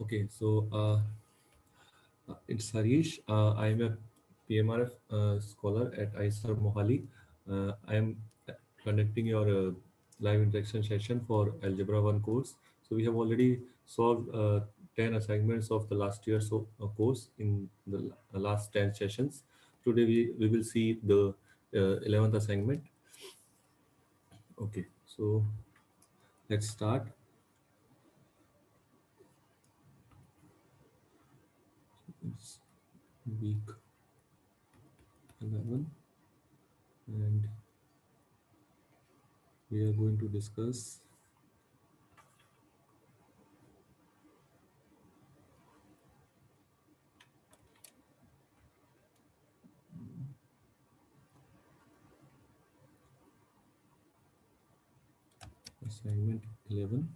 Okay, so it's Harish. I am a PMRF scholar at ISR Mohali. I am conducting your live interaction session for Algebra 1 course. So we have already solved 10 assignments of the last year's course in the last 10 sessions. Today we will see the 11th assignment. Okay, so let's start. It's week 11 and we are going to discuss assignment 11.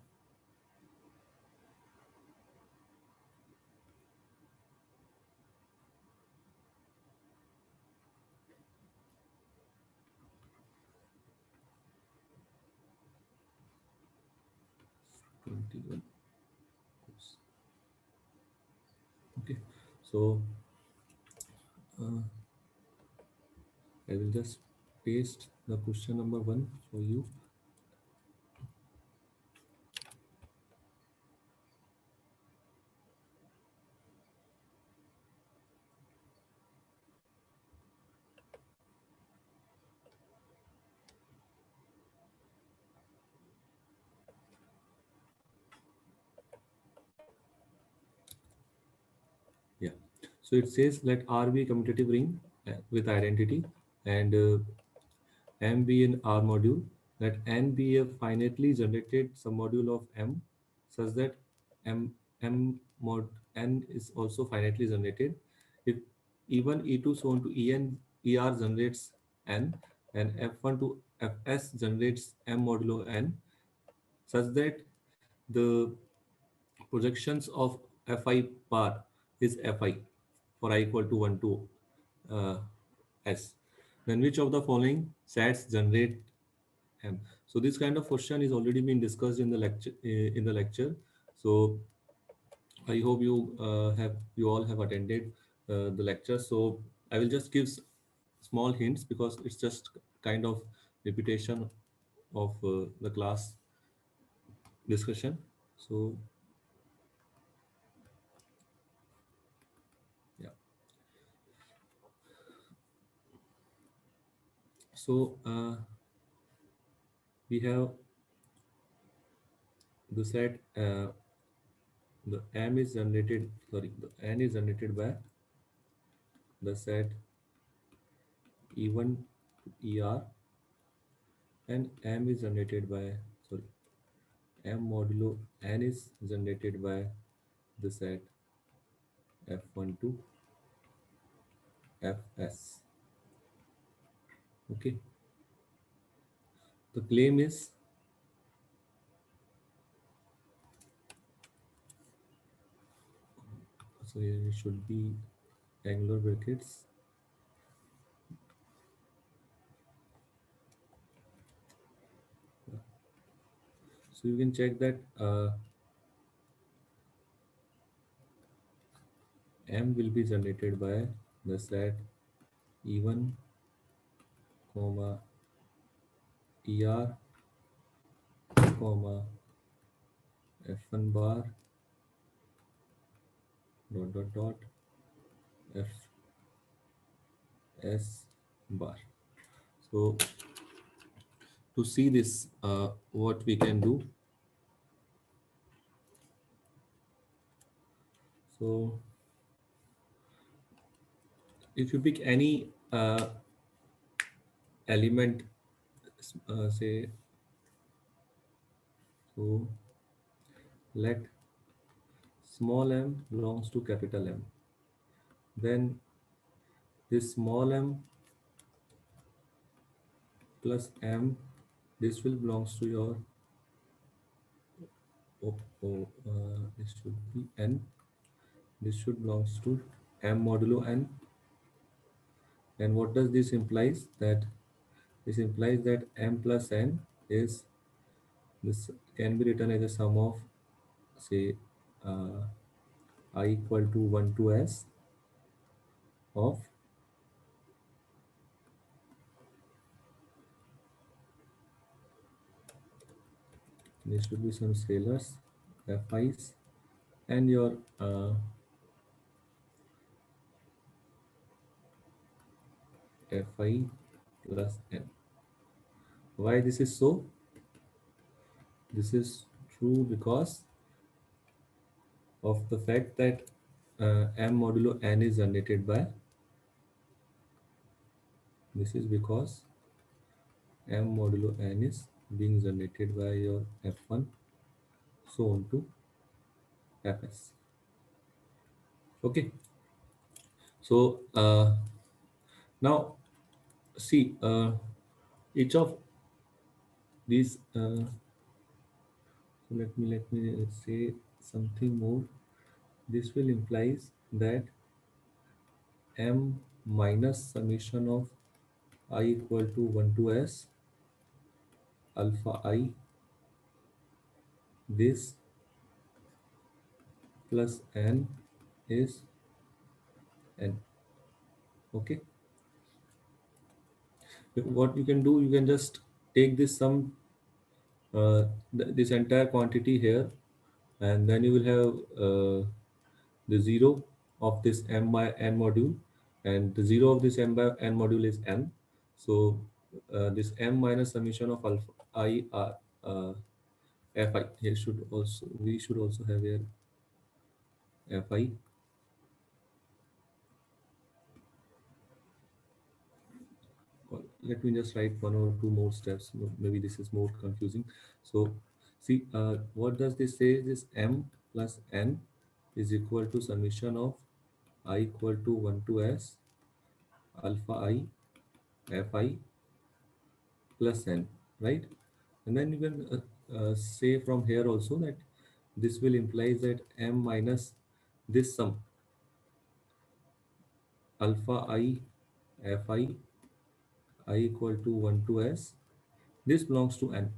Twenty-one. Okay, so uh, I will just paste the question number one for you. Yeah, so it says let R be a commutative ring with identity and M be an R module. Let N be a finitely generated submodule of M such that M mod N is also finitely generated. If E1, E2, so on to En, Er generates N and F1 to Fs generates M modulo N such that the projections of Fi bar is Fi for I equal to 1 to uh, S. Then which of the following sets generate M? So this kind of question is already been discussed in the lecture. So I hope you all have attended the lecture. So I will just give small hints because it's just kind of repetition of the class discussion. So yeah. So we have the set the M is generated. Sorry, the N is generated by the set E1 to ER and M is generated by sorry M modulo N is generated by the set F1 to Fs. Okay, the claim is so here it should be angular brackets. So you can check that M will be generated by the set E1 comma ER comma F1 bar dot Fs bar. So to see this, what we can do. So if you pick any element, say, so let small m belongs to capital M, then this small m plus m, this will belongs to your, this should be n, this should belongs to m modulo n. And what does this implies? That this implies that m plus n is this can be written as a sum of say I equal to 1 to s of, there should be some scalars, fi's, and your fi plus n. Why this is so? This is true because of the fact that m modulo n is generated by, this is because m modulo n is being generated by your f1, so on to fs. Okay, so now see, each of these, let me say something more. This will implies that m minus summation of I equal to 1 to s alpha I, this plus n is n. Okay, what you can do, you can just take this sum, this entire quantity here, and then you will have the zero of this m by n module, and the zero of this m by n module is n. So this m minus summation of alpha I fi, here should also, we should also have here fi. Let me just write one or two more steps. Maybe this is more confusing. So see, what does this say? This m plus n is equal to summation of I equal to 1 to s alpha I fi plus n, right? And then you can say from here also that this will imply that m minus this sum alpha I fi I equal to 1 to s, this belongs to n,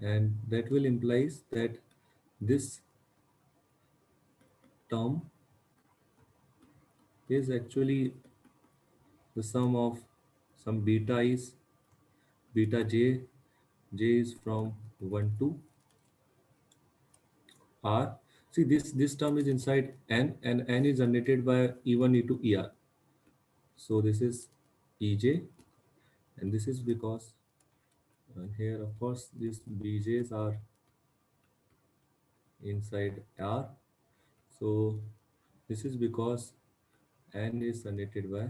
and that will implies that this term is actually the sum of some beta is beta j, j is from 1 to r. See, this term is inside n, and n is generated by e1 e2 er. So this is ej, and this is because here of course these bj's are inside r. So this is because n is generated by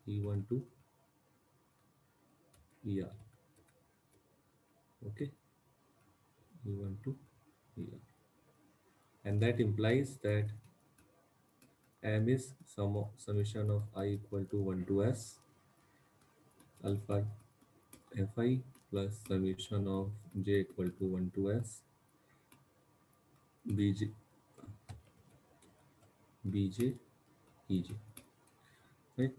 e1 to er. Okay, e1 to er, and that implies that m is summation of I equal to 1 to s alpha fi plus summation of j equal to 1 to s bj bj ej, right?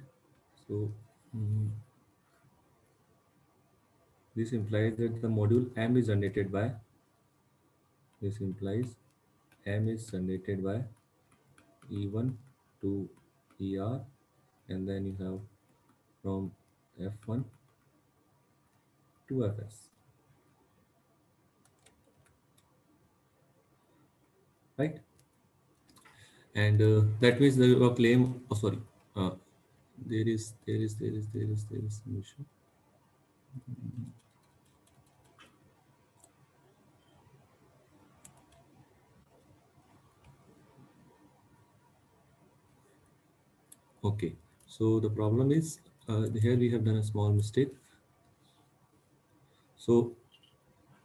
So this implies that the module m is generated by, this implies m is generated by e1 to er, and then you have from f1 to fs, right? And that means the claim, oh sorry, uh, there is some issue. Okay, so the problem is, here we have done a small mistake. So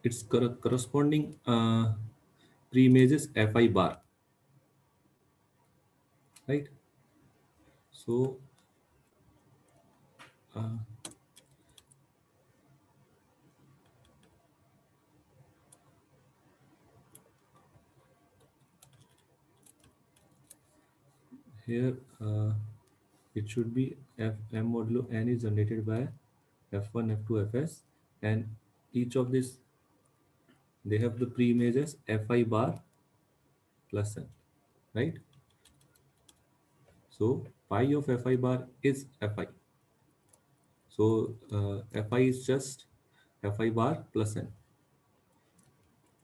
it's corresponding pre-images fi bar, right? So uh, here it should be f m modulo n is generated by f1 f2 fs, and each of this, they have the pre-images fi bar plus n, right? So pi of fi bar is fi. So fi is just fi bar plus n.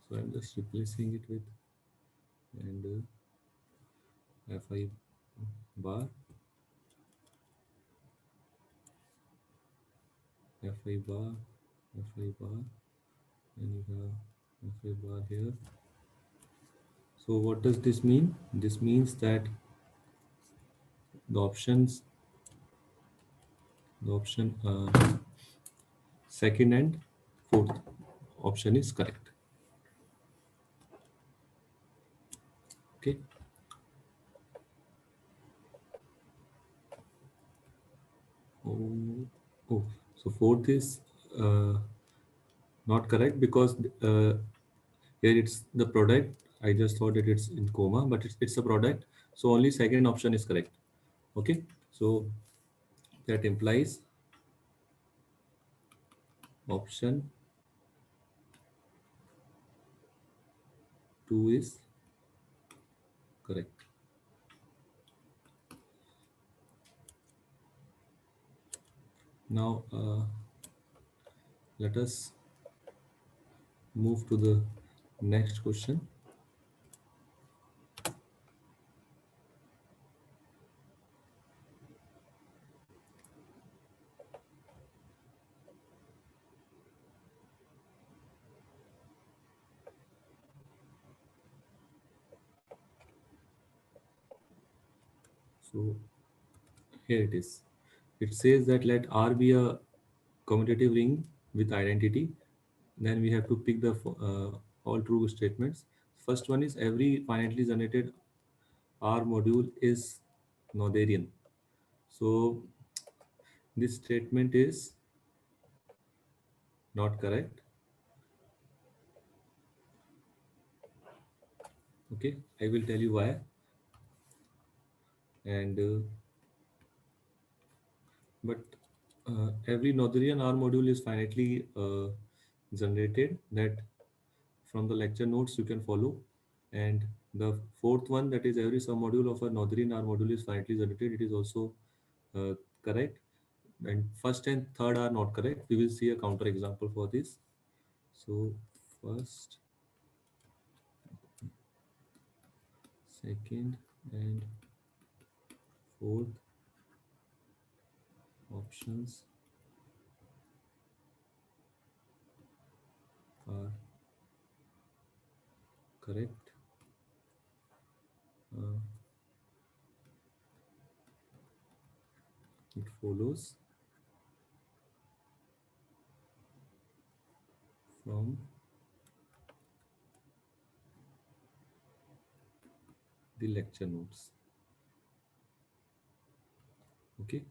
So I'm just replacing it with and fi bar, fi bar, fi bar, and you have fi bar here. So what does this mean? This means that the options, the option second and fourth option is correct. Okay. Oh, oh. So fourth is uh, not correct because here it's the product. I just thought that it's in comma, but it's a product. So only second option is correct. Okay. So that implies option 2 is correct. Now let us move to the next question. So here it is. It says that let R be a commutative ring with identity. Then we have to pick the all true statements. First one is every finitely generated R module is Noetherian. So this statement is not correct. Okay, I will tell you why. And but every Noetherian R module is finitely generated. That from the lecture notes you can follow. And the fourth one, that is every submodule of a Noetherian R module is finitely generated. It is also uh, correct. And first and third are not correct. We will see a counter example for this. So first, second, and fourth options are correct. Uh, it follows from the lecture notes. Okay.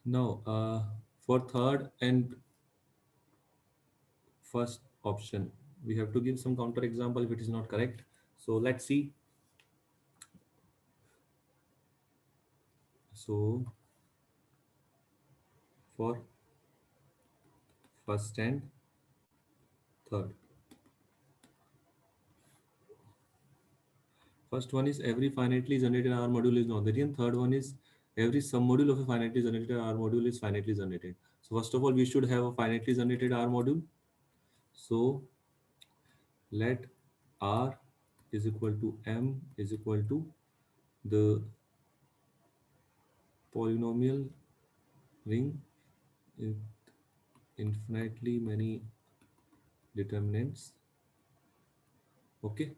Now, for third and first option, we have to give some counter example if it is not correct. So let's see. So for first and third, first one is every finitely generated R module is Noetherian. Third one is every submodule of a finitely generated R module is finitely generated. So first of all, we should have a finitely generated R module. So let R is equal to M is equal to the polynomial ring with infinitely many determinants. Okay.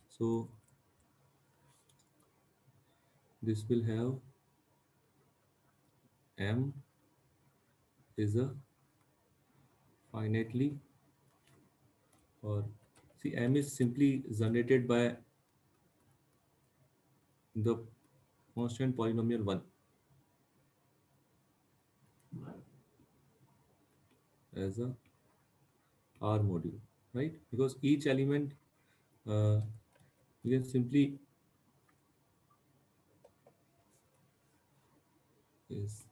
So this will have M is a finitely, or see, M is simply generated by the constant polynomial 1 as a R module, right? Because each element uh, you can simply is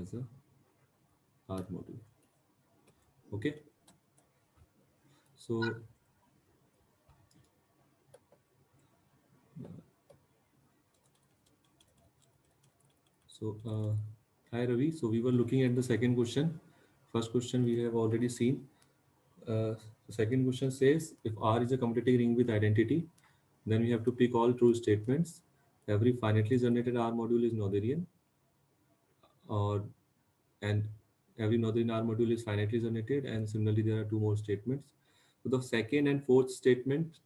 as a R module. Okay, so so hi Ravi. So we were looking at the second question. First question we have already seen. The second question says if R is a commutative ring with identity, then we have to pick all true statements. Every finitely generated R module is Noetherian, or and every Noetherian R module is finitely generated. And similarly, there are two more statements. So the second and fourth statement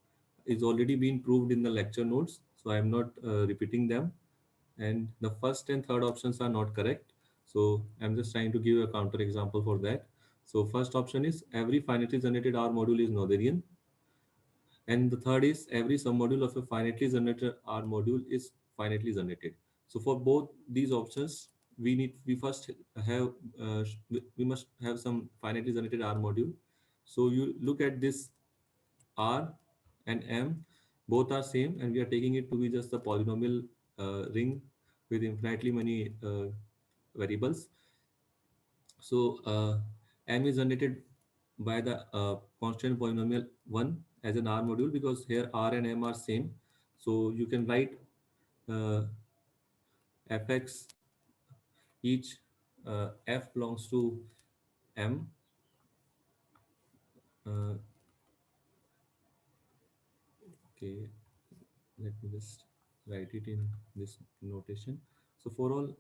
is already been proved in the lecture notes, so I am not repeating them. And the first and third options are not correct. So I'm just trying to give a counter example for that. So first option is every finitely generated R module is Noetherian. And the third is every submodule of a finitely generated R module is finitely generated. So for both these options, we first have we must have some finitely generated R module. So you look at this R and M, both are same, and we are taking it to be just a polynomial ring with infinitely many variables. So M is generated by the constant polynomial 1 as an R module, because here R and M are same. So you can write uh, fx each f belongs to M. Uh, okay, let me just write it in this notation. So for all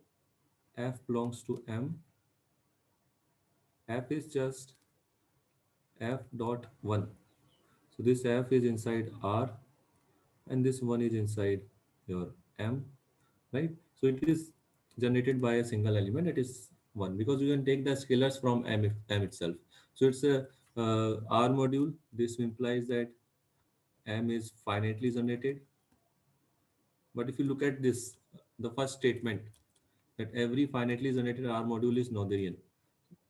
f belongs to M, f is just f dot 1. So this f is inside R and this one is inside your M, right? So it is generated by a single element, it is one, because you can take the scalars from M itself. So it's a R module. This implies that M is finitely generated. But if you look at this, the first statement, that every finitely generated R module is Noetherian.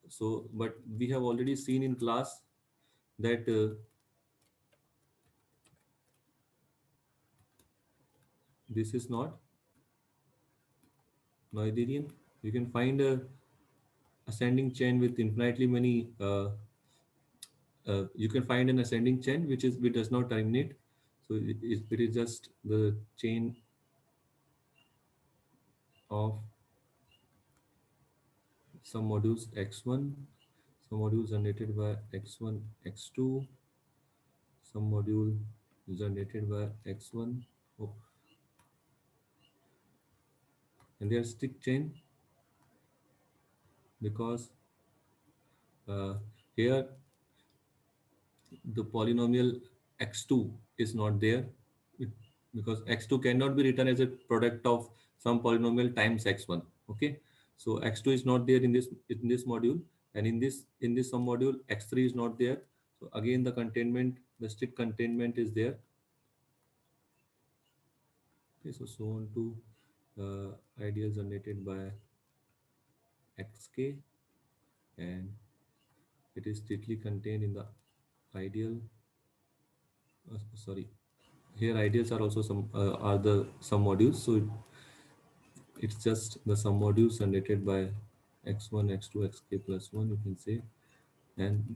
So, but we have already seen in class that this is not Noetherian. You can find a ascending chain with infinitely many you can find an ascending chain which does not terminate. So it is just the chain of some modules x1, some modules generated by x1 x2, some module generated by x1, oh, and they are stick chain because uh, here the polynomial x2 is not there. It- because x2 cannot be written as a product of some polynomial times x1. Okay, so x2 is not there in this module, and in this some module x3 is not there. So again the containment, the strict containment is there. Okay, so on to ideal generated by xk, and it is strictly contained in the ideal. Sorry, here ideals are also some are the some modules. So it's just the sum modules generated by x1 x2 xk plus 1, you can say. And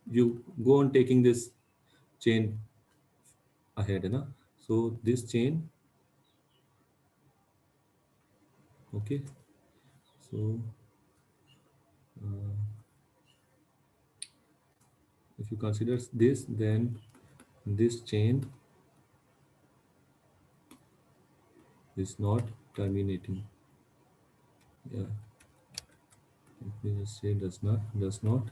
you go on taking this chain ahead, na? So this chain, okay, so uh, if you consider this, then this chain is not terminating. Yeah, let me just say does not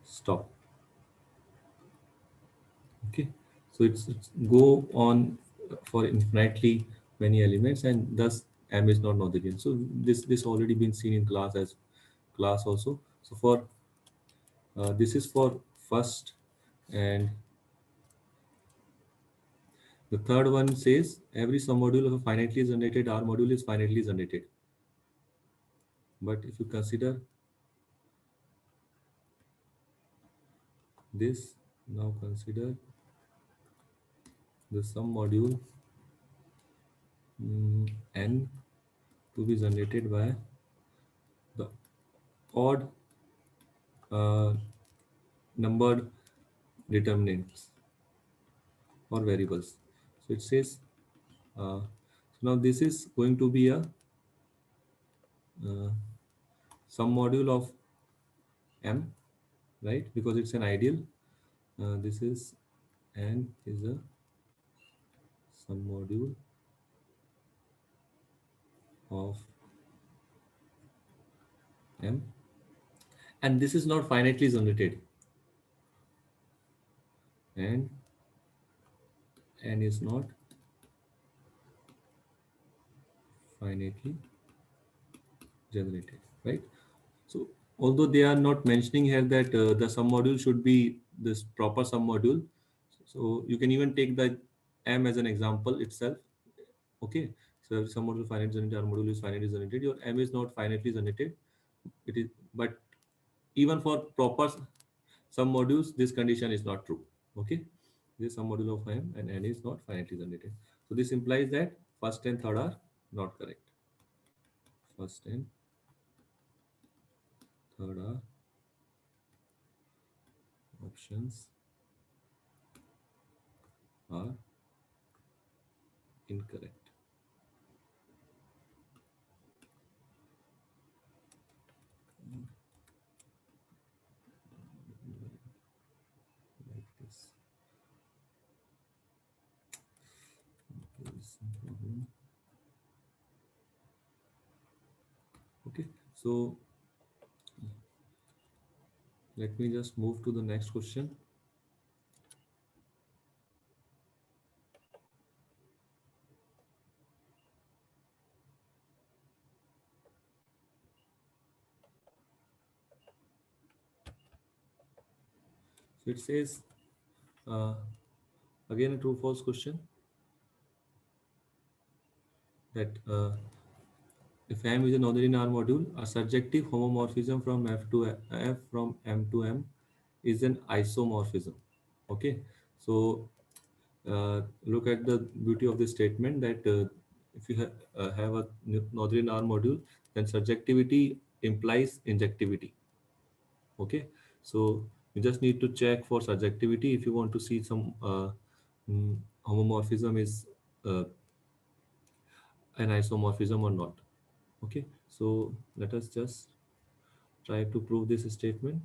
stop. Okay, so it's go on for infinitely many elements, and thus M is not Noetherian. So this already been seen in class also. So for this is for first, and the third one says every submodule of a finitely generated R module is finitely generated. But if you consider this, now consider the sum module n to be generated by the odd uh, numbered determinants or variables. So it says, so now this is going to be a uh, sum module of M, right? Because it's an ideal. This is N is a sum module of M, and this is not finitely generated, and N is not finitely generated, right? So although they are not mentioning here that the sum module should be this proper sum module, so you can even take the M as an example itself. Okay, so if sum module finite generated, R module is finitely generated. Your M is not finitely generated. It is, but even for proper sum modules, this condition is not true. Okay, this is sum module of M and N is not finitely generated. So this implies that first and third are not correct. First and third are options are incorrect. Like this. There is some problem. Okay, so let me just move to the next question. So it says, uh, again a true false question, that if M is a nonlinear module, a surjective homomorphism from F to F from M to M is an isomorphism. Okay, so look at the beauty of this statement, that if you have a nonlinear module, then surjectivity implies injectivity. Okay, so you just need to check for surjectivity if you want to see some homomorphism is uh, an isomorphism or not. Okay, so let us just try to prove this statement.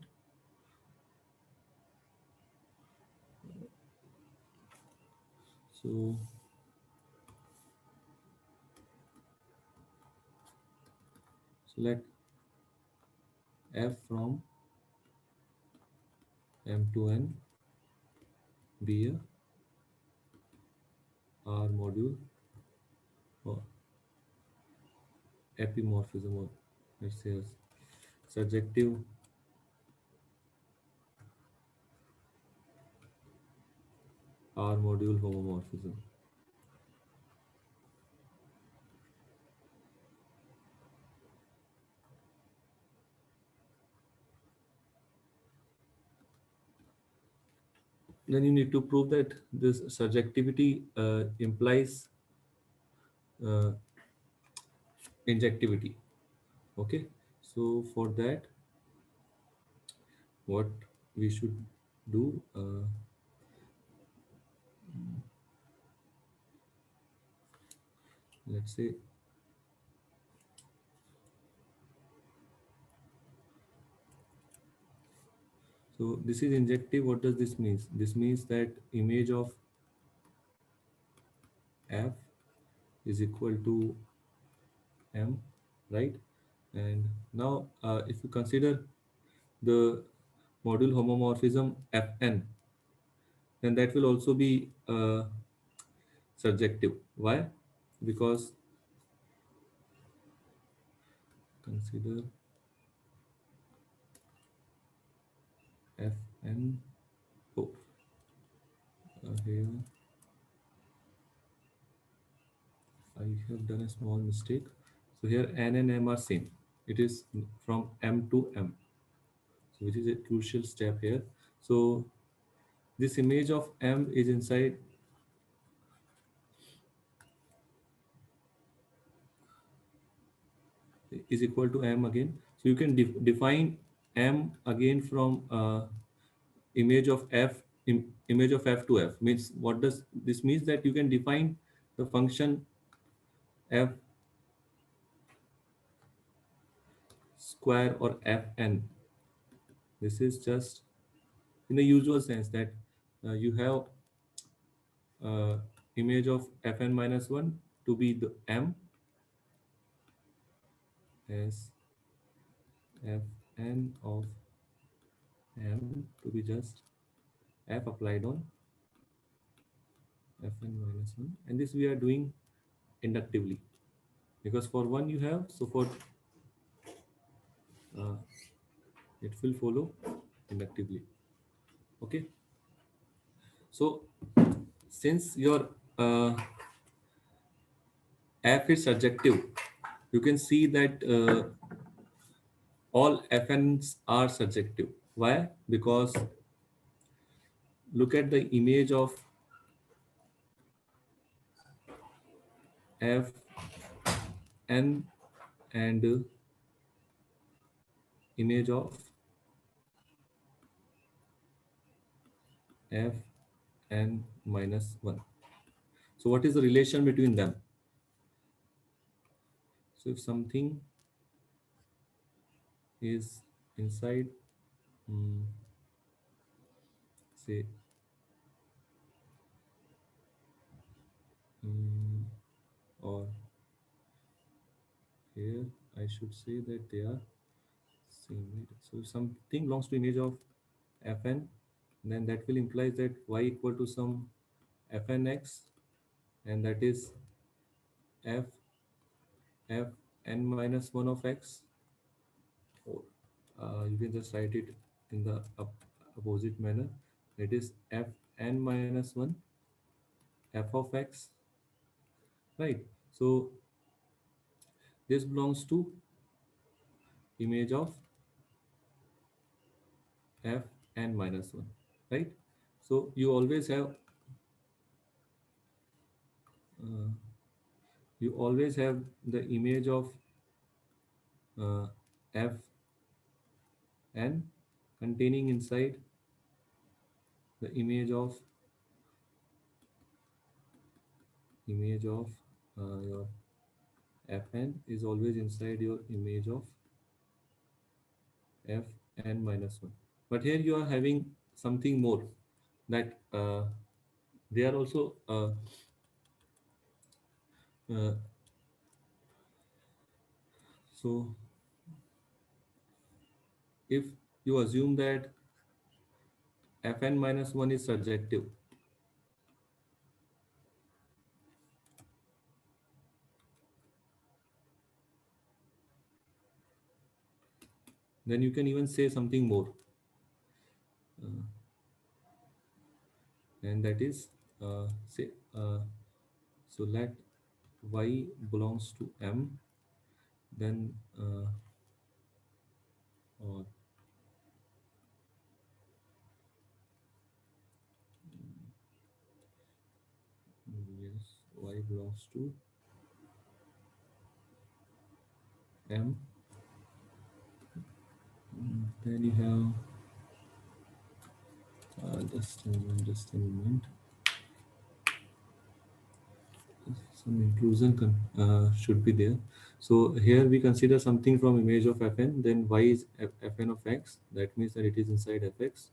So select F from M to N be a R module or epimorphism, or let's say a surjective R module homomorphism. Then you need to prove that this surjectivity implies uh, injectivity. Okay, so for that, what we should do, let's say, so this is injective. What does this mean? This means that image of F is equal to M, right? And now if you consider the module homomorphism Fn, then that will also be surjective. Why? Because consider Fn. Oh, here I have done a small mistake. So here N and M are same. It is from M to M, so which is a crucial step here. So this image of M is inside is equal to M again. So you can define m again from image of image of f to f. Means what does this means? That you can define the function f square or fn. This is just in the usual sense that you have uh, image of fn minus 1 to be the m as fn of m to be just f applied on fn minus 1, and this we are doing inductively, because for 1 you have, so for uh, it will follow inductively. Okay, so since your f is surjective, you can see that all fn's are surjective. Why? Because look at the image of fn and image of fn minus 1. So what is the relation between them? So if something is inside, mm, say, mm, or here I should say that they are same, right? So if something belongs to image of fn, then that will imply that y equal to some fnx, and that is f n minus 1 of x, or you can just write it in the opposite manner. It is f n minus 1 f of x, right? So this belongs to image of f n minus 1, right? So uh, you always have the image of uh, f n containing inside the image of your fn is always inside your image of fn minus 1. But here you are having something more, that they are also uh, so if you assume that fn minus 1 is surjective, then you can even say something more, uh, and that is say so let y belongs to m, then or yes, y belongs to m. Then you have just a moment, some inclusion should be there. So here we consider something from image of fn, then y is fn of x, that means that it is inside fx.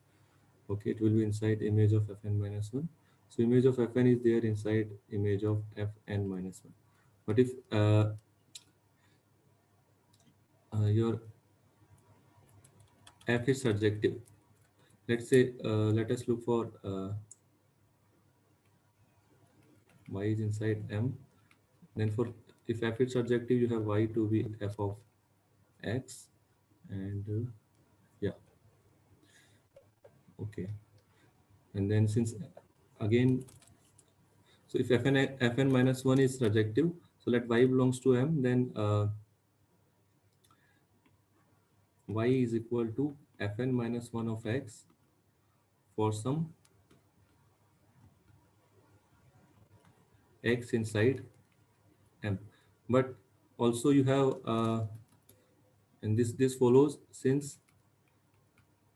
Okay, it will be inside image of fn minus 1. So image of fn is there inside image of fn minus 1. But if your f is surjective, let's say let us look for y is inside m, then for if f is surjective, you have y to be f of x, and yeah, okay. And then since again, so if fn minus 1 is surjective, so let y belongs to m, then y is equal to fn minus 1 of x for some x inside m. But also you have and this follows, since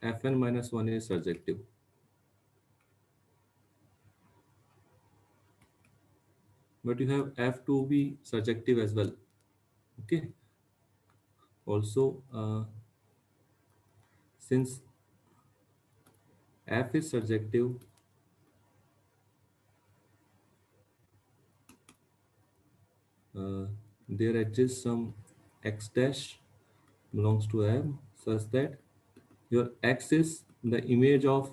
Fn minus 1 is surjective. But you have F to be surjective as well. Okay. Also, since F is surjective, uh, there exists some x dash belongs to M such that your x is the image of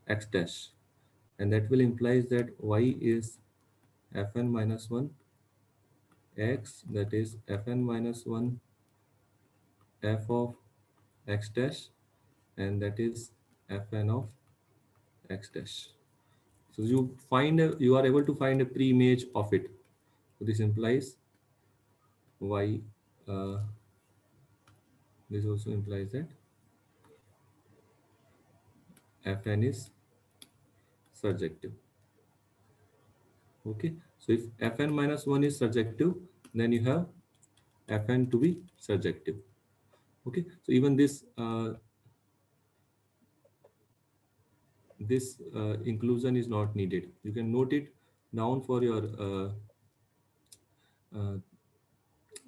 x dash, and that will implies that y is Fn minus 1 x, that is Fn minus 1 f of x dash, and that is Fn of x dash. So you are able to find a pre-image of it. So this implies y. Uh, this also implies that Fn is surjective. Okay. So if Fn minus 1 is surjective, then you have Fn to be surjective. Okay. So even this inclusion is not needed. You can note it down for your uh,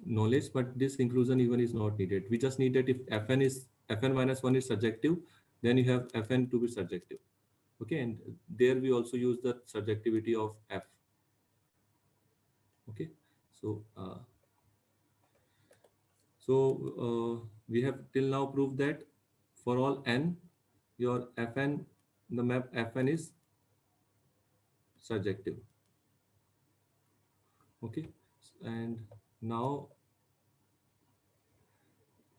knowledge, but this inclusion even is not needed. We just need that if Fn minus 1 is surjective, then you have Fn to be surjective. Okay, and there we also use the surjectivity of F. Okay, so we have till now proved that for all n, your Fn, the map Fn is surjective. Okay, and now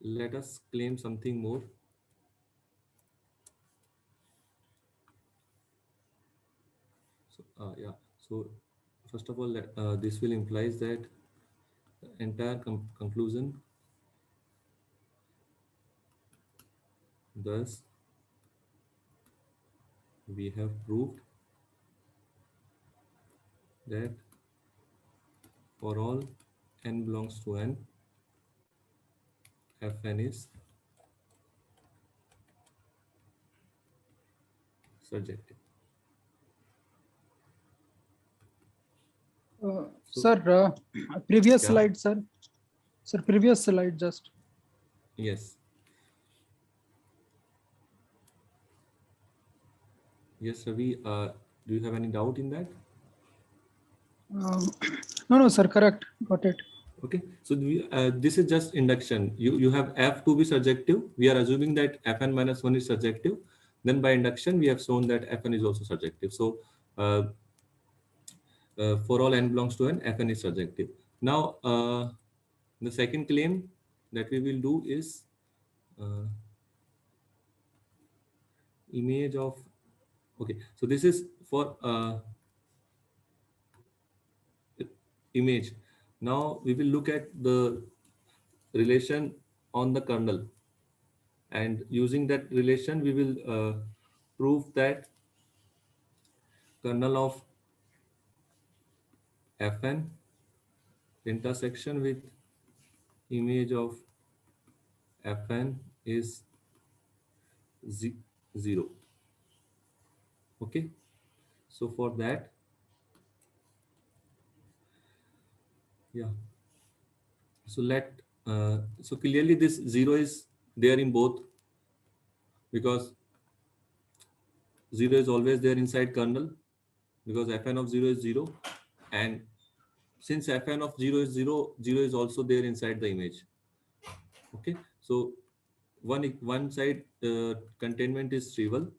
let us claim something more. So yeah, so first of all, this will implies that the entire conclusion, thus we have proved that for all n belongs to n, Fn is surjective. So Sir, previous yeah, slide, sir. Sir, previous slide just. yes, yes, Ravi. Do you have any doubt in that? Um, no, no, sir, correct. Got it. Okay, so this is just induction. You have F to be surjective. We are assuming that Fn minus 1 is surjective. Then by induction, we have shown that Fn is also surjective. So uh, for all n belongs to n, Fn is surjective. Now, the second claim that we will do is uh, image of. Okay, so this is for image. Now we will look at the relation on the kernel, and using that relation, we will prove that kernel of Fn intersection with image of Fn is 0. Okay, so for that, yeah, so so clearly this 0 is there in both, because 0 is always there inside kernel, because Fn of 0 is 0, and since Fn of 0 is 0, 0 is also there inside the image. Okay, so one side containment is trivial,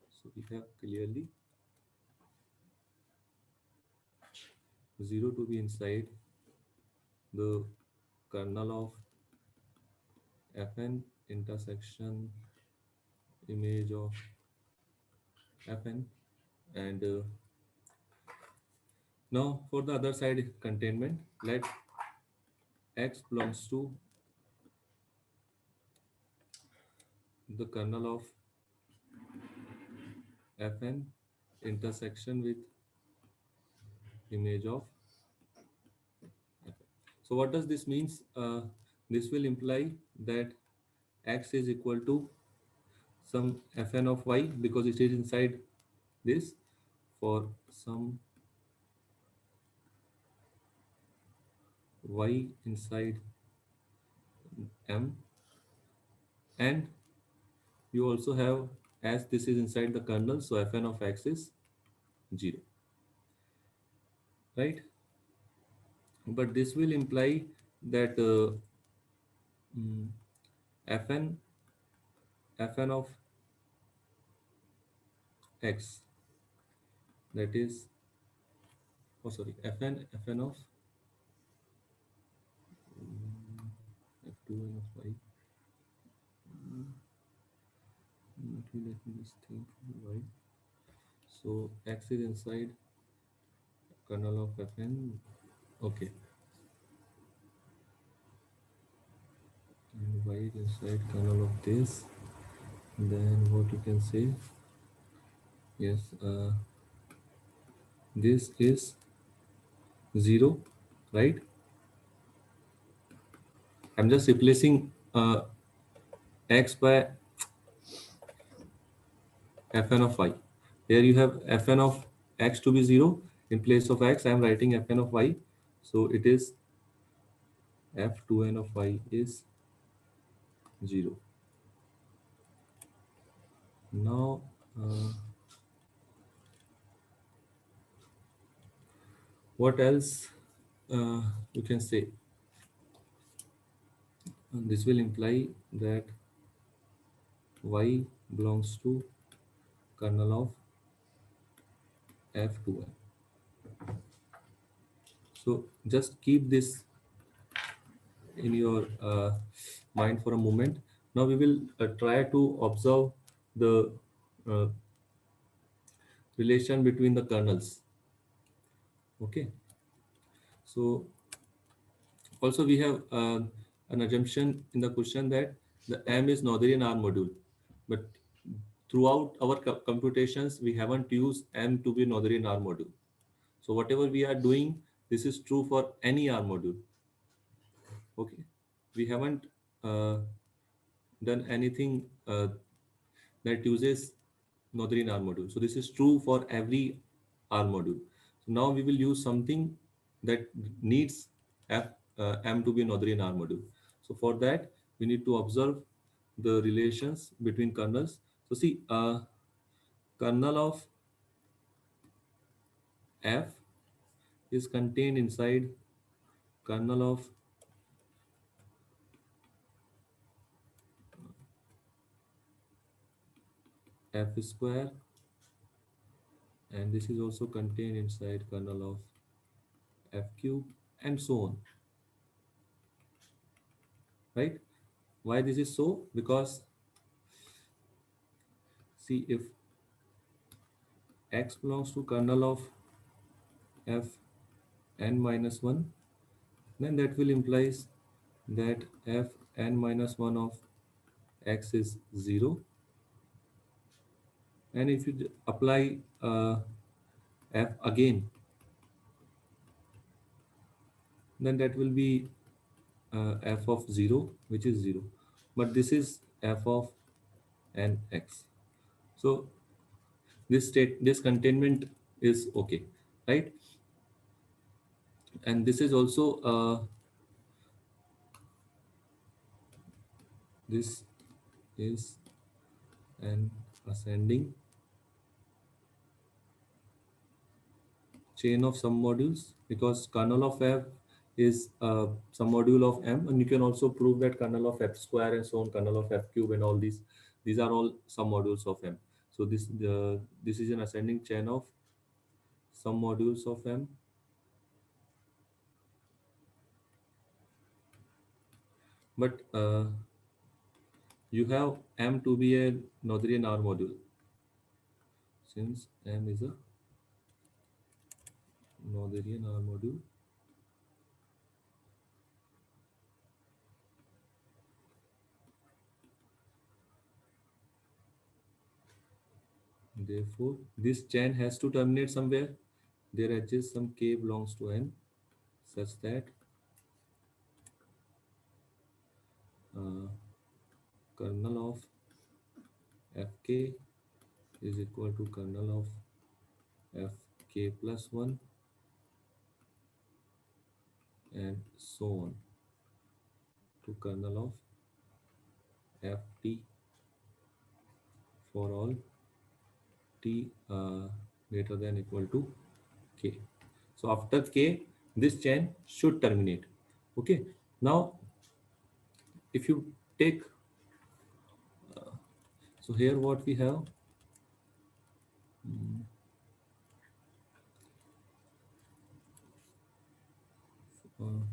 so we have clearly 0 to be inside the kernel of Fn intersection image of Fn, and now for the other side containment, let x belongs to the kernel of Fn intersection with image of Fn. So what does this means? This will imply that x is equal to some fn of y because it is inside this, for some y inside M, and you also have, as this is inside the kernel, so fn of x is 0, right? But this will imply that mm, fn fn of x, that is, oh sorry, fn of f2n of y. Let me just think why. So x is inside kernel of fn. Okay, and y is inside kernel of this. Then what you can say? Yes, this is 0, right? I'm just replacing x by fn of y. Here you have fn of x to be 0. In place of x, I am writing fn of y. So it is f2n of y is 0. Now, uh, what else you can say? This will imply that y belongs to kernel of f2n. So just keep this in your mind for a moment. Now we will try to observe the uh, relation between the kernels. Okay. So also we have an assumption in the question that the M is Noetherian R module, but throughout our computations we haven't used M to be Noetherian R module. So whatever we are doing, this is true for any R module. Okay, we haven't uh, done anything that uses Noetherian R module. So this is true for every R module. So now we will use something that needs M to be Noetherian R module. So for that, we need to observe the relations between kernels. So see, kernel of F is contained inside kernel of F square, and this is also contained inside kernel of F cube, and so on, right? Why this is so? Because see, if x belongs to kernel of f n minus 1, then that will implies that f n minus 1 of x is 0. And if you apply f again, then that will be f of 0, which is 0. But this is f of n x. So this containment is okay, right? And this is also this is an ascending chain of some modules, because kernel of f is some module of m, and you can also prove that kernel of f square and so on, kernel of f cube and all these are all some modules of m. So this is an ascending chain of some modules of m, but you have m to be a Noetherian R module. Since m is a Noetherian R module, therefore this chain has to terminate somewhere. There exists some k belongs to n such that uh, kernel of Fk is equal to kernel of Fk plus 1 and so on to kernel of Ft for all t greater than equal to k. So after k, this chain should terminate. Okay. Now, if you take, so here what we have, mm, uh,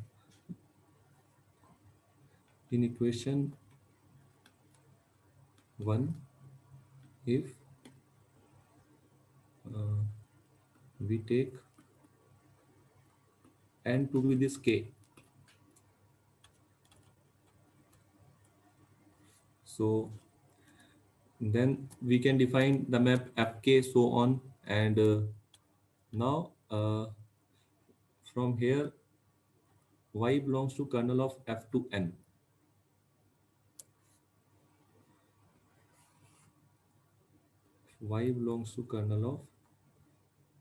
in equation 1, if uh, we take n to be this k, so then we can define the map fk so on, and now from here y belongs to kernel of f to n. Y belongs to kernel of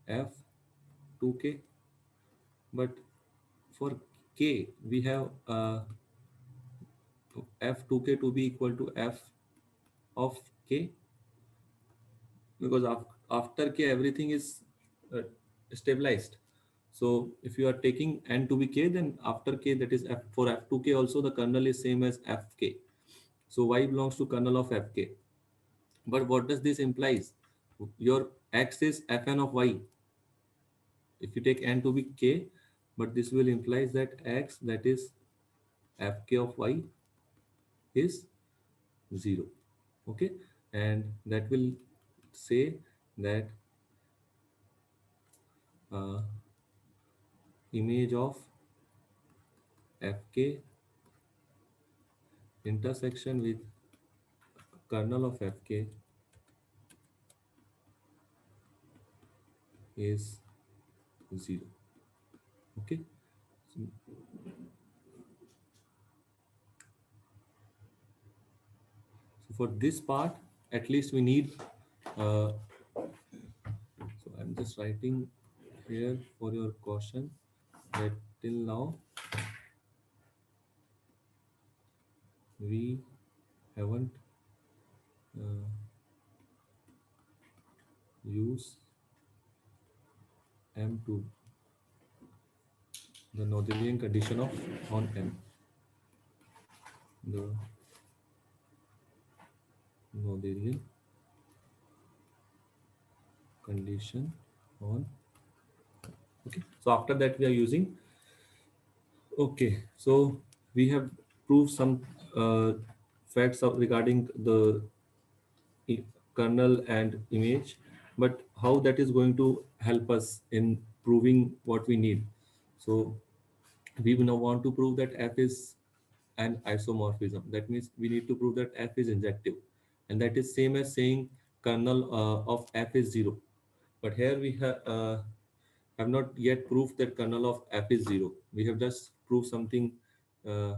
f 2k, but for k we have f2k to be equal to f of k, because after k everything is uh, stabilized. So if you are taking n to be k, then after k, that is f, for f2k also the kernel is same as fk. So y belongs to kernel of fk. But what does this implies? Your x is fn of y. If you take n to be k, but this will implies that x, that is fk of y, is 0. Okay, and that will say that uh, image of fk intersection with kernel of fk is 0. Okay, so, so for this part at least we need so I'm just writing here for your caution that till now we haven't uh, used m to the Noetherian condition of on m, the Noetherian condition on. Okay, so after that we are using. Okay, so we have proved some facts regarding the i- kernel and image, but how that is going to help us in proving what we need. So we now want to prove that f is an isomorphism. That means we need to prove that f is injective, and that is same as saying kernel of f is 0. But here we have not yet proved that kernel of f is 0. We have just proved something uh,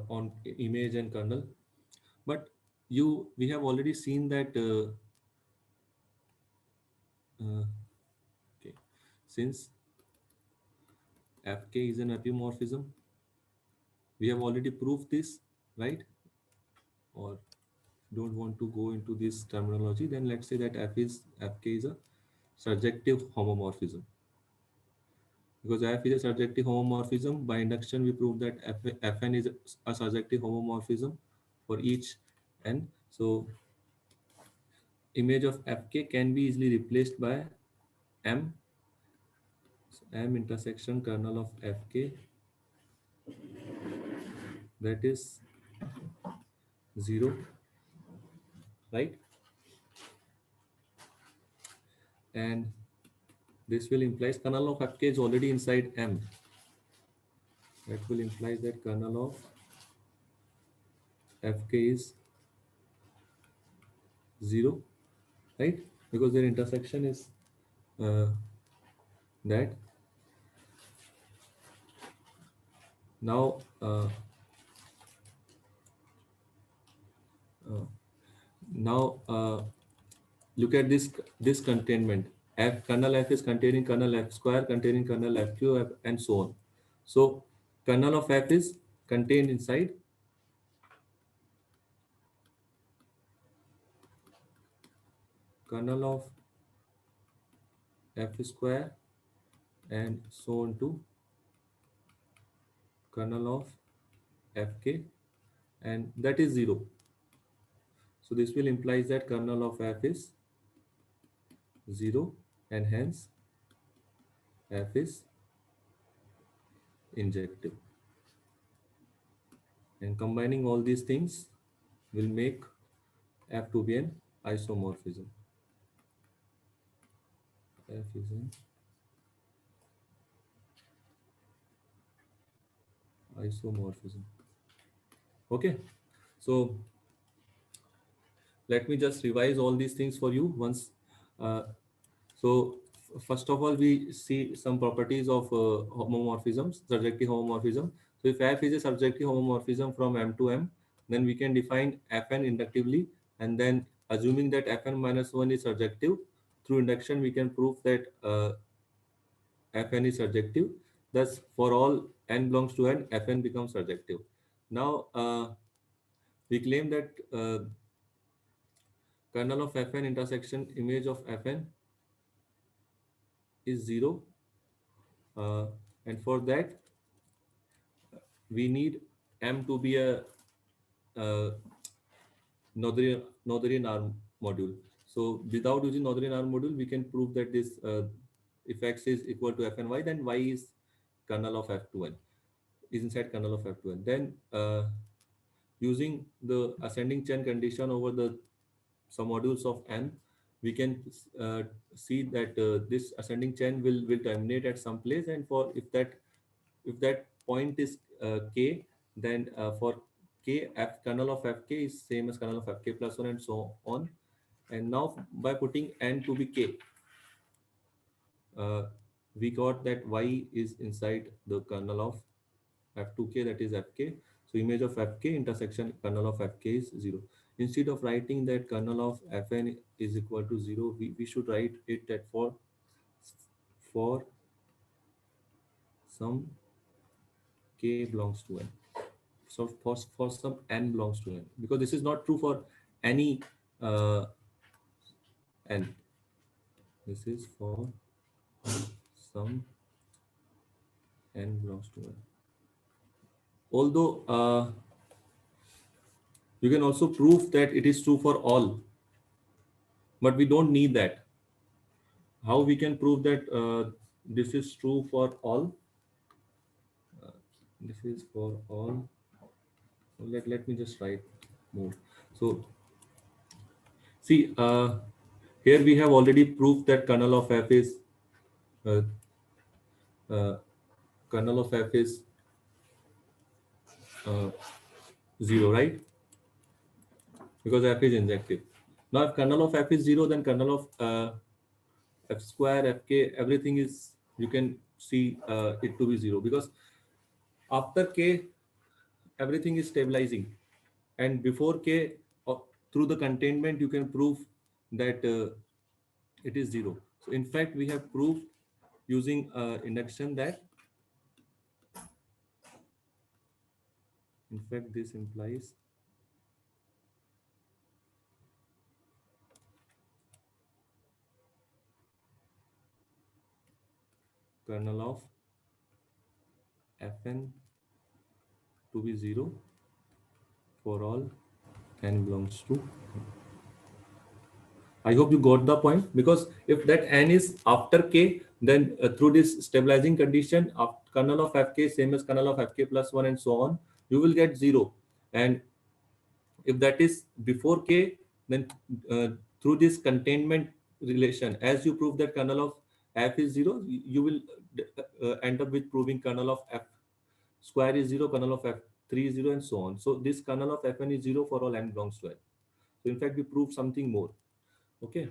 on image and kernel. But we have already seen that okay, since fk is an epimorphism, we have already proved this, right? Or don't want to go into this terminology, then let's say that fk is a surjective homomorphism. Because f is a surjective homomorphism, by induction we prove that fn is a surjective homomorphism for each n. So image of fk can be easily replaced by m. So m intersection kernel of fk, that is 0, right? And this will implies kernel of fk is already inside m. That will imply that kernel of fk is 0, right? Because their intersection is uh, that. Now Now look at this containment. F kernel F is containing kernel F square, containing kernel F cube, and so on. So kernel of F is contained inside kernel of F square and so on to kernel of Fk, and that is 0. So this will implies that kernel of F is 0, and hence F is injective. And combining all these things will make F to be an isomorphism. F is an isomorphism. Okay, so let me just revise all these things for you once. Uh, so first of all, we see some properties of homomorphisms, surjective homomorphism. So if F is a surjective homomorphism from M to M, then we can define Fn inductively, and then assuming that Fn minus 1 is surjective, through induction we can prove that Fn is surjective. Thus, for all n belongs to n, Fn becomes surjective. Now, we claim that kernel of Fn intersection image of Fn is 0, uh, and for that we need M to be a uh, Noetherian R module. So without using Noetherian R module, we can prove that this if X is equal to F and Y, then Y is kernel of F2N, is inside kernel of F2N. Then using the ascending chain condition over the some modules of N, we can uh, see that this ascending chain will terminate at some place, and for if that point is K, then for K, F kernel of Fk is same as kernel of Fk plus 1 and so on. And now by putting N to be K, uh, we got that Y is inside the kernel of F2K, that is Fk. So image of Fk intersection kernel of Fk is 0. Instead of writing that kernel of Fn is equal to 0, we should write it that for some K belongs to N. So for some N belongs to N, because this is not true for any N. This is for some N belongs to N. Although you can also prove that it is true for all, but we don't need that. How we can prove that this is true for all? Uh, this is for all. Let me just write more. So see, here we have already proved that kernel of F is uh, uh, kernel of F is uh, 0, right? Because F is injective. Now, if kernel of F is 0, then kernel of F square, Fk, everything is, you can see it to be 0, because after K, everything is stabilizing. And before K, through the containment, you can prove that it is 0. So in fact, we have proved using induction that, in fact, this implies kernel of Fn to be 0 for all n belongs to. I hope you got the point, because if that n is after k, then through this stabilizing condition of kernel of Fk same as kernel of Fk plus 1 and so on, you will get 0. And if that is before k, then through this containment relation, as you prove that kernel of F is 0, you will end up with proving kernel of F square is 0, kernel of F3 is 0, and so on. So this kernel of Fn is 0 for all n belongs to n. So in fact, we prove something more. Okay.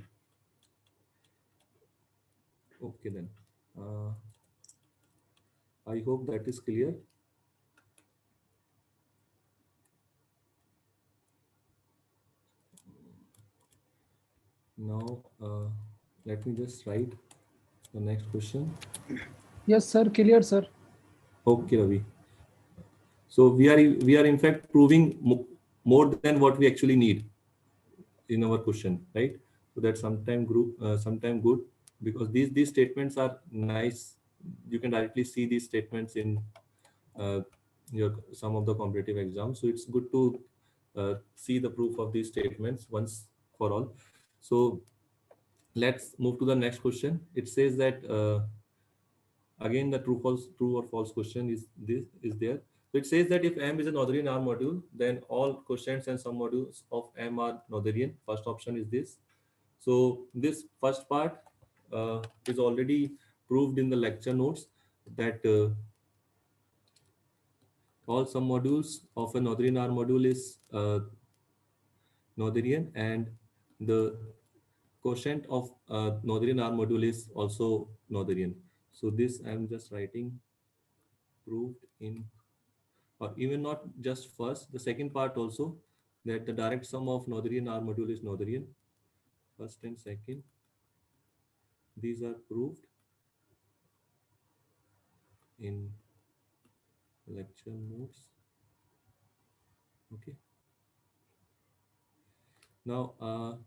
Okay then. Uh, I hope that is clear. Now, let me just write the next question. Yes, sir. Clear, sir. Okay, Ravi. So we are in fact proving more than what we actually need in our question, right? So that's sometime good, because these statements are nice. You can directly see these statements in uh, your some of the competitive exams. So it's good to see the proof of these statements once for all. So let's move to the next question. It says that again the true or false question is there. So it says that if M is a Noetherian R module, then all quotients and submodules of M are Noetherian. First option is this. So this first part is already proved in the lecture notes, that all submodules of a Noetherian R module is Noetherian, and the quotient of Noetherian R module is also Noetherian. So this I am just writing proved in, or even not just first, the second part also, that the direct sum of Noetherian R module is Noetherian. First and second, these are proved in lecture notes. Okay. Now,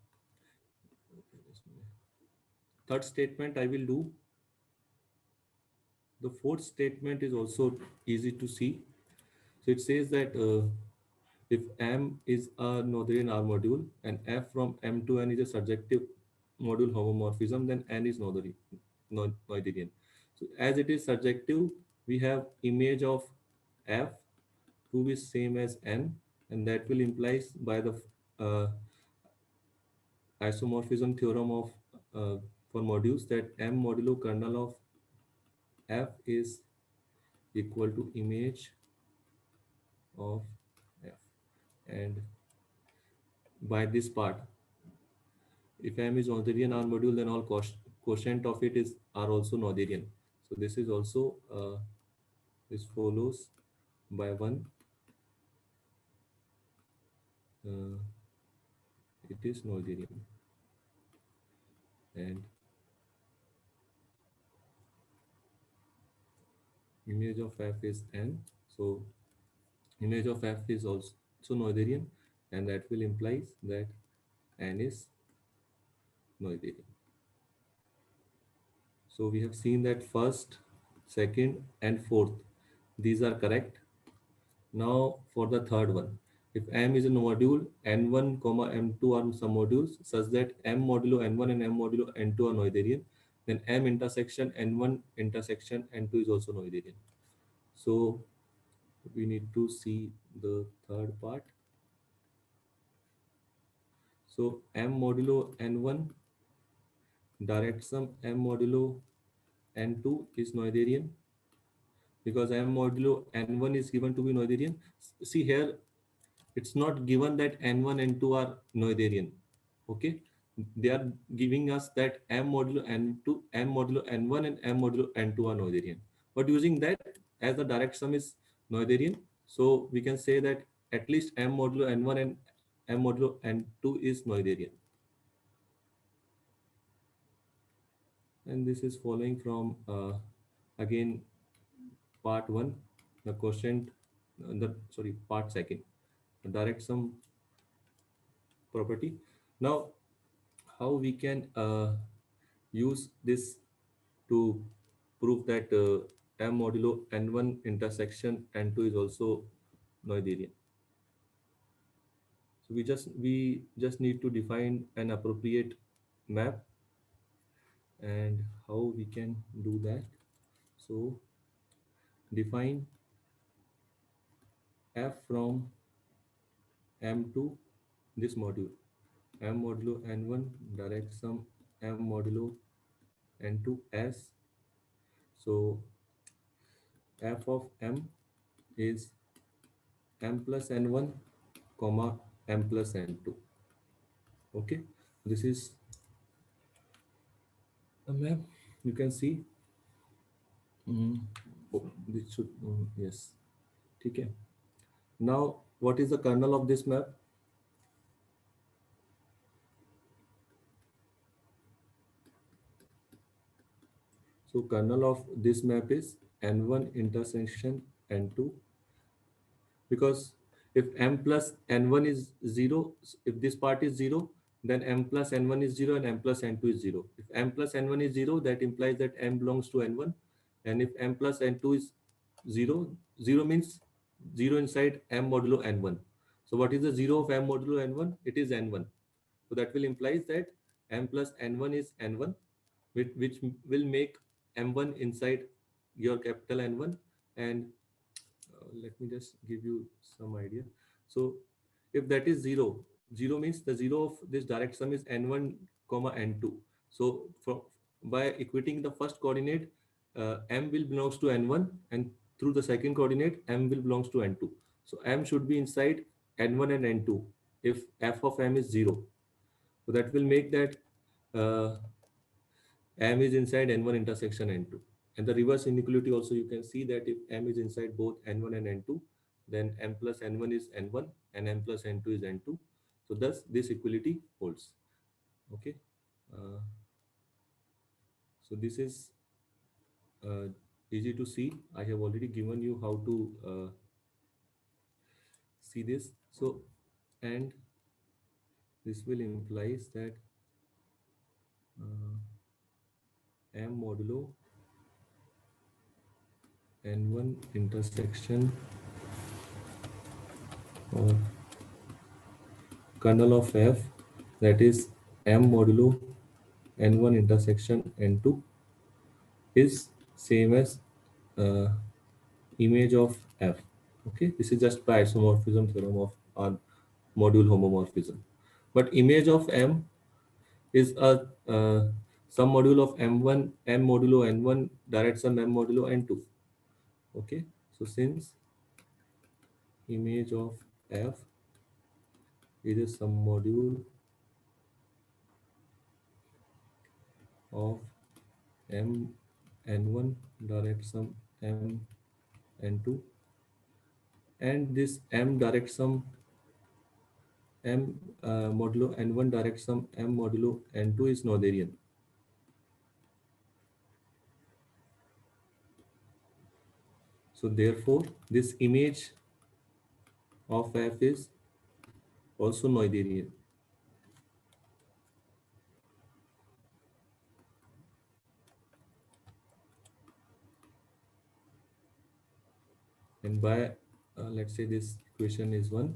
third statement I will do. The fourth statement is also easy to see. So it says that if M is a Noetherian R module and F from M to N is a surjective module homomorphism, then N is Noetherian. So as it is surjective, we have image of F to be same as N, and that will implies by the uh, isomorphism theorem of uh, for modules, that M modulo kernel of F is equal to image of F. And by this part, if M is Noetherian R module, then all quotient of it is are also Noetherian. So this is also this follows by one. Uh, it is Noetherian, and image of F is N. So image of F is also Noetherian, and that will implies that N is Noetherian. So we have seen that first, second, and fourth, these are correct. Now for the third one, if M is a module, N1, M2 are some modules such that M modulo N1 and M modulo N2 are Noetherian, then M intersection N1 intersection N2 is also Noetherian. So we need to see the third part. So M modulo N1 direct sum M modulo N2 is Noetherian, because M modulo N1 is given to be Noetherian. See here, it's not given that N1 and N2 are Noetherian. Okay, they are giving us that M modulo N2, M modulo N1 and M modulo N2 are Noetherian. But using that as the direct sum is Noetherian, so we can say that at least M modulo N1 and M modulo N2 is Noetherian. And this is following from again part 1, the quotient, the sorry, part 2, the direct sum property. Now how we can use this to prove that M modulo N1 intersection N2 is also Noetherian. So we just need to define an appropriate map, and how we can do that. So define F from M2, this module, M modulo N1 direct sum M modulo N2 as, so F of M is M plus N1 comma M plus N2. Okay, this is a map. You can see. Oh, this should yes. Okay. Now, what is the kernel of this map? So kernel of this map is n1 intersection n2, because if m plus n1 is 0, if this part is 0, then m plus n1 is 0 and m plus n2 is 0. If m plus n1 is 0, that implies that m belongs to n1, and if m plus n2 is 0, 0 means 0 inside m modulo n1. So what is the 0 of m modulo n1? It is n1. So that will implies that m plus n1 is n1, which will make m1 inside your capital N1. And let me just give you some idea. So if that is 0, 0 means the 0 of this direct sum is n1 comma n2. So by equating the first coordinate, m will belongs to n1, and through the second coordinate, m will belongs to n2. So m should be inside n1 and n2 if f of m is 0. So that will make that uh, m is inside n1 intersection n2. And the reverse inequality also, you can see that if m is inside both n1 and n2, then m plus n1 is n1 and m plus n2 is n2. So thus this equality holds. Okay. Uh, so this is uh, easy to see. I have already given you how to see this. So, and this will implies that uh, m modulo n1 intersection or kernel of f, that is m modulo n1 intersection n2, is same as uh, image of f. Okay, this is just by isomorphism theorem of our module homomorphism. But image of m is a sum module of m1 m modulo n1 direct sum m modulo n2. Okay, so since image of f is a sum module of m n1 direct sum m n2, and this m direct sum m modulo n1 direct sum m modulo n2 is Noetherian. So therefore, this image of f is also Noetherian. And by let's say this equation is 1.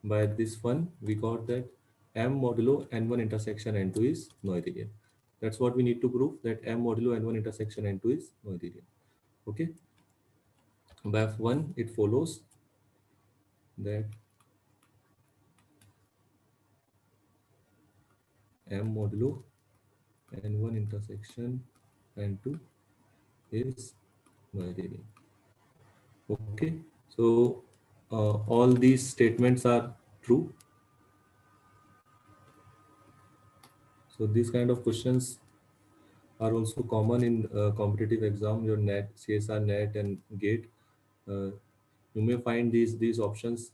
By this one, we got that m modulo n1 intersection n2 is Noetherian. That's what we need to prove, that m modulo n1 intersection n2 is Noetherian. Okay. By f1, it follows that m modulo n1 intersection n2 is Noetherian. Okay, so all these statements are true. So these kind of questions are also common in competitive exam, your net, CSR net and GATE. Uh, you may find these options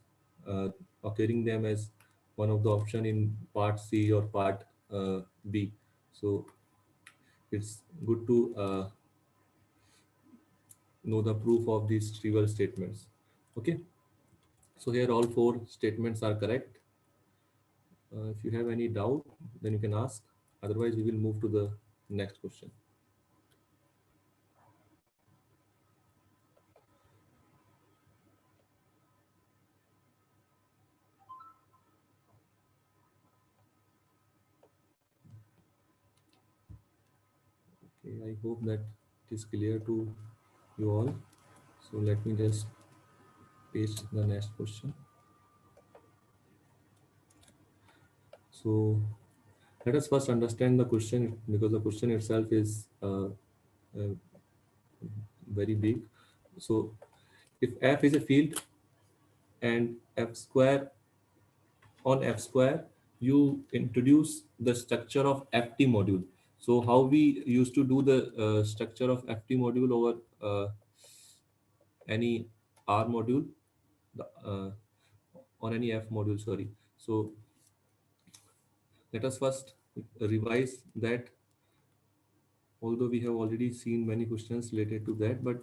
occurring them as one of the option in part C or part B. So it's good to know the proof of these trivial statements. Okay, so here all four statements are correct. If you have any doubt, then you can ask. Otherwise, we will move to the next question. Okay, I hope that it is clear to you all. So let me just paste the next question. So let us first understand the question, because the question itself is very big. So if f is a field and f square, on f square, you introduce the structure of ft module. So how we used to do the structure of ft module over any r module, the, on any f module, sorry. So let us first revise that although we have already seen many questions related to that, but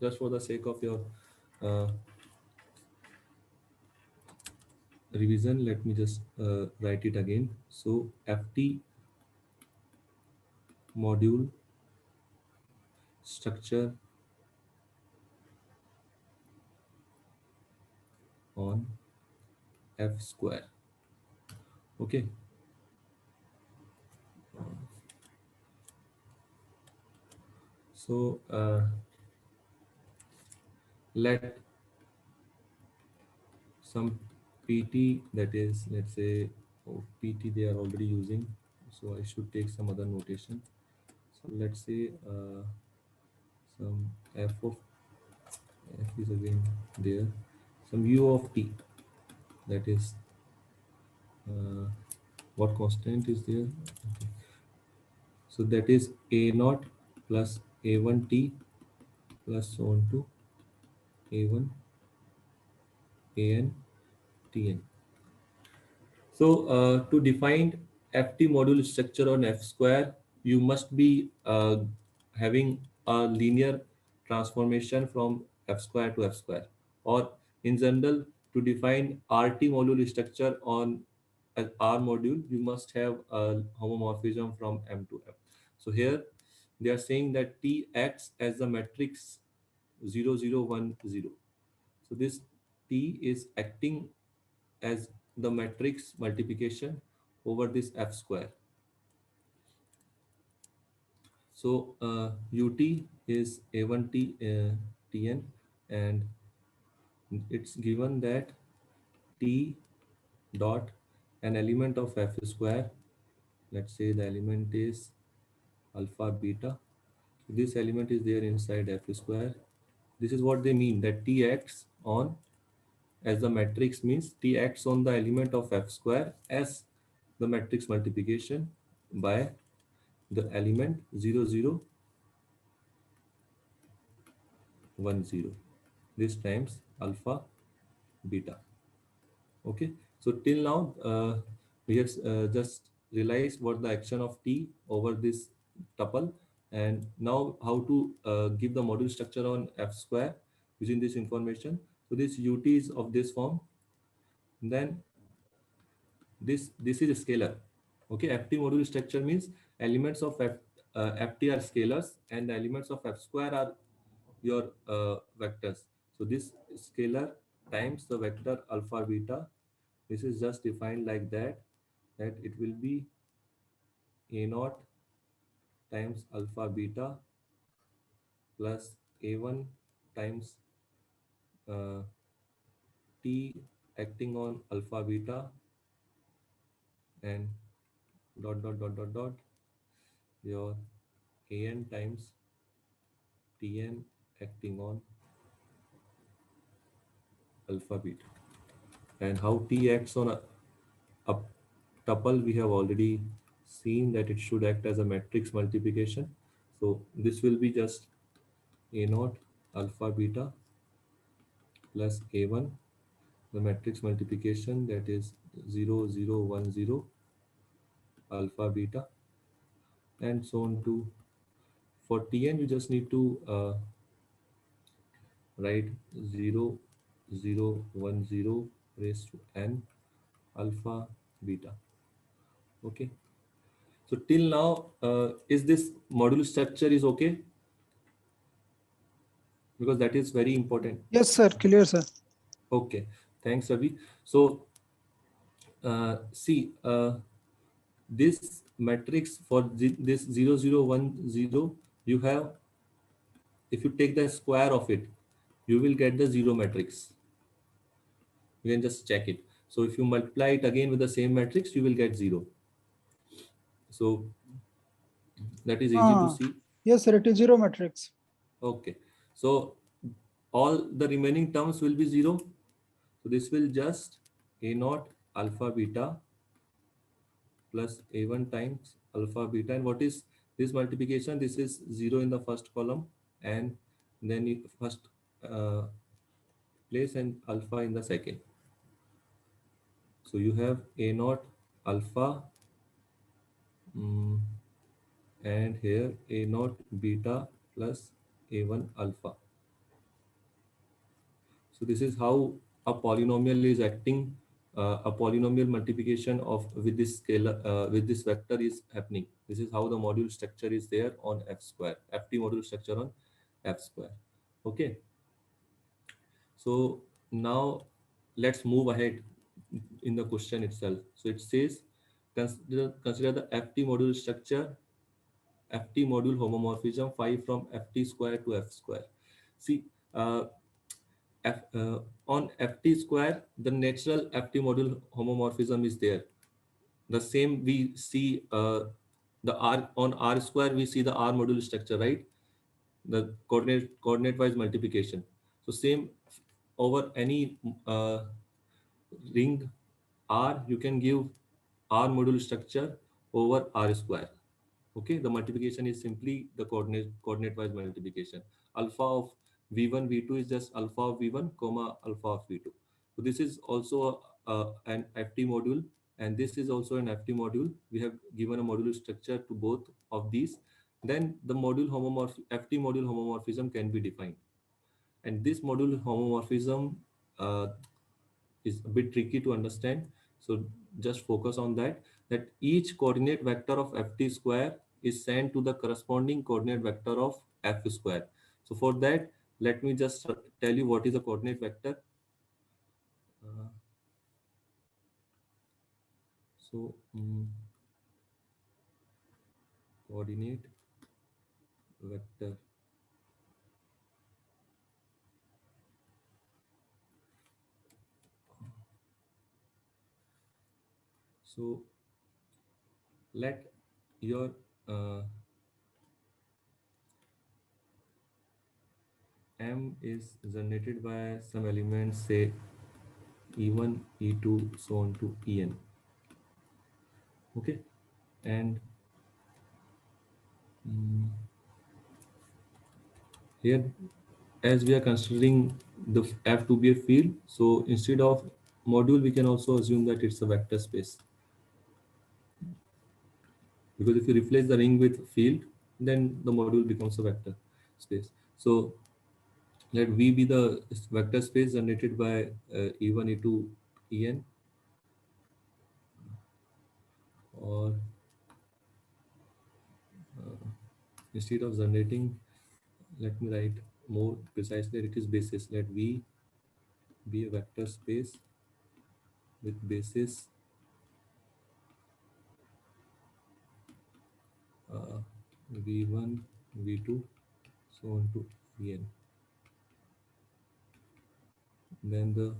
just for the sake of your uh, revision, let me just write it again. So FT module structure on F square. Okay, so let some PT, that is, let's say, oh, PT they are already using, so I should take some other notation. So let's say some F of F is again there, some U of T, that is uh, what constant is there. Okay. So that is A naught plus A1T plus so on to A1 AN TN. So to define FT module structure on F square, you must be having a linear transformation from F square to F square. Or in general, to define RT module structure on an R module, you must have a homomorphism from M to M. So here they are saying that T acts as the matrix 0010. So this T is acting as the matrix multiplication over this F square. So UT is A1T Tn, and it's given that T dot an element of F square, let's say the element is alpha beta. This element is there inside F square. This is what they mean, that T acts on, as the matrix means T acts on the element of F square as the matrix multiplication by the element 0010, this times alpha beta. Okay, so till now we have just realized what the action of T over this tuple, and now how to give the module structure on F square using this information. So this UT is of this form, then this is a scalar. Okay, FT module structure means elements of FT are scalars and the elements of F square are your vectors. So this scalar times the vector alpha beta, this is just defined like that, that it will be A naught times alpha beta plus A1 times uh, T acting on alpha beta and dot dot dot dot dot your AN times Tn acting on alpha beta. And how T acts on a tuple, we have already seen that it should act as a matrix multiplication. So this will be just A naught alpha beta plus A1, the matrix multiplication, that is 0010 alpha beta, and so on to, for Tn you just need to write 0010 raised to n alpha beta. Okay, so till now is this module structure is okay, because that is very important. Yes, sir. Clear, sir. Okay, thanks Ravi. So see this matrix for this 0010, you have, if you take the square of it, you will get the zero matrix. You can just check it. So if you multiply it again with the same matrix, you will get zero. So that is easy to Ah, see. yes, sir. It is zero matrix. Okay, so all the remaining terms will be zero. So this will just A naught alpha beta plus A1 times alpha beta. And what is this multiplication? This is 0 in the first column, and then you first uh, place and alpha in the second. So you have A naught alpha, mm, and here a naught beta plus a1 alpha. So this is how a polynomial is acting. A polynomial multiplication of with this scalar with this vector is happening. This is how the module structure is there on f square. Ft module structure on f square. Okay. So now let's move ahead in the question itself. So it says consider the Ft module structure, Ft module homomorphism phi from Ft square to f square. See, uh, F, on Ft square, the natural Ft module homomorphism is there. The same we see the R on R square, we see the R module structure, right? The coordinate wise multiplication. So same over any ring R, you can give R module structure over R square. Okay, the multiplication is simply the coordinate wise multiplication. Alpha of v1 v2 is just alpha of v1 comma alpha of v2. So this is also an ft module, and this is also an ft module. We have given a modular structure to both of these. Then the ft module homomorphism can be defined, and this module homomorphism uh, is a bit tricky to understand. So just focus on that, that each coordinate vector of ft square is sent to the corresponding coordinate vector of f square. So for that, let me just tell you what is a coordinate vector. Uh, coordinate vector. So let your m is generated by some elements, say e1, e2, so on to en. Okay, and mm, here, as we are considering the f to be a field, so instead of module, we can also assume that it's a vector space, because if you replace the ring with field, then the module becomes a vector space. So let V be the vector space generated by e1, e2, en, or instead of generating, let me write more precisely, it is basis. Let V be a vector space with basis uh, v1, v2, so on to en. Then the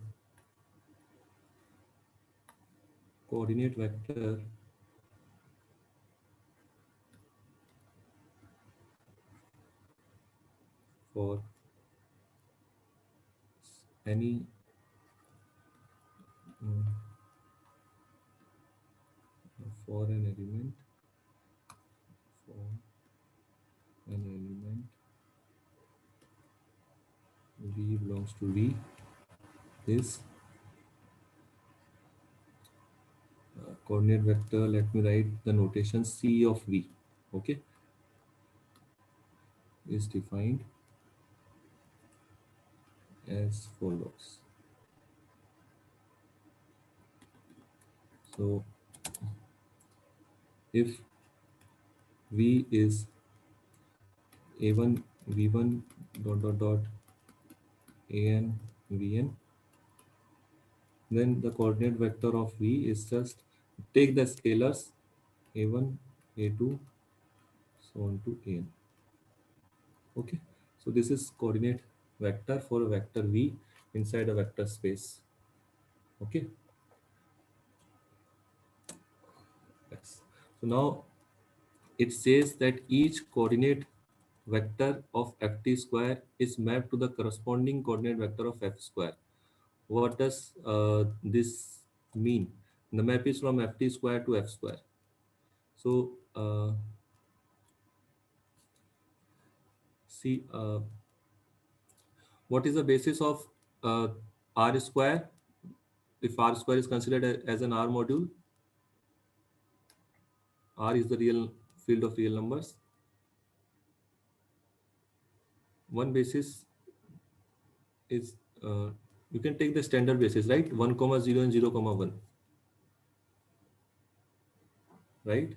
coordinate vector for any mm, for an element for an element v belongs to v is coordinate vector. Let me write the notation c of v. Okay, is defined as follows. So if v is a1 v1 dot dot dot an vn, then the coordinate vector of v is just take the scalars a1 a2 so on to an. Okay, so this is coordinate vector for a vector v inside a vector space. Okay, yes. So now it says that each coordinate vector of ft square is mapped to the corresponding coordinate vector of f square. What does this mean? The map is from ft square to f square. So see, what is the basis of uh, r square? If r square is considered as an r module, r is the real field of real numbers. One basis is you can take the standard basis, right? 1 comma 0 and 0 comma 1, right?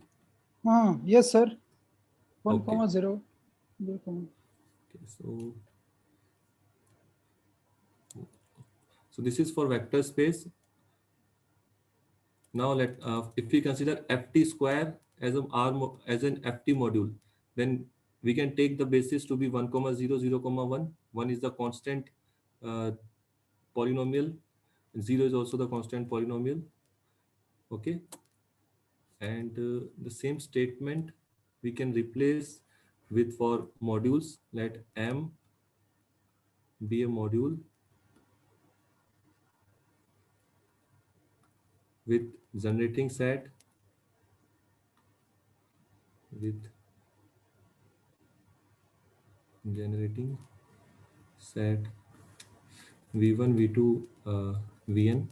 Yes, sir. 1 Okay. comma 0. 0 comma. Okay, so this is for vector space. Now let if we consider ft square as as an ft module, then we can take the basis to be 1 comma 0 0 comma 1. 1 is the constant uh, polynomial, 0 is also the constant polynomial. Okay, and the same statement we can replace with for modules. Let M be a module with generating set with generating set v1 v2 vn.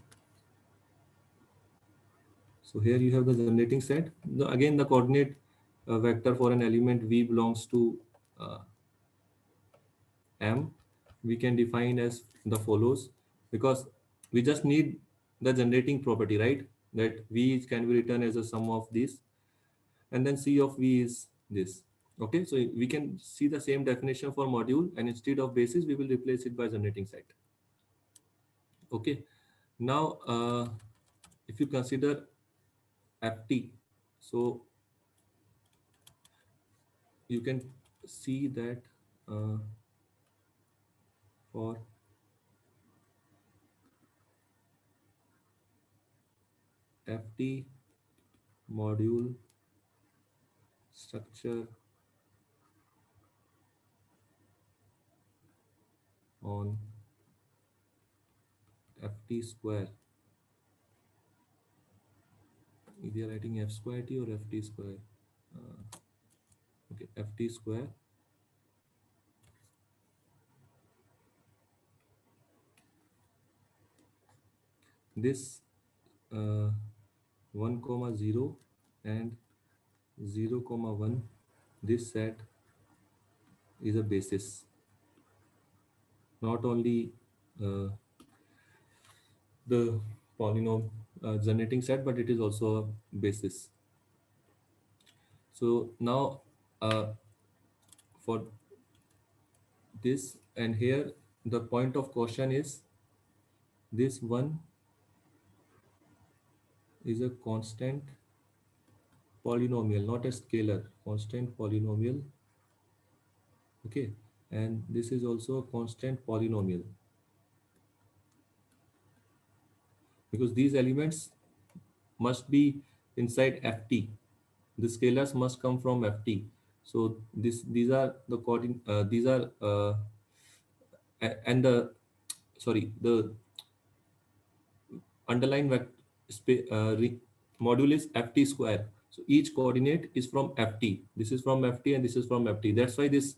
So here you have the generating set. Again, the coordinate vector for an element v belongs to uh, M. We can define as the follows, because we just need the generating property, right? That v can be written as a sum of this, and then C of v is this. Okay, so we can see the same definition for module, and instead of basis, we will replace it by generating set. Okay, now if you consider ft, so you can see that uh, for ft module structure on ft square, either writing f square t or ft square. Okay, ft square, this 1 comma 0 and 0 comma 1, this set is a basis, not only uh, the polynomial generating set, but it is also a basis. So now for this, and here the point of caution is this one is a constant polynomial, not a scalar, constant polynomial. Okay, and this is also a constant polynomial, because these elements must be inside ft. The scalars must come from ft. So these are the these are and the sorry, the underlying module is ft square. So each coordinate is from ft. This is from ft and this is from ft. That's why this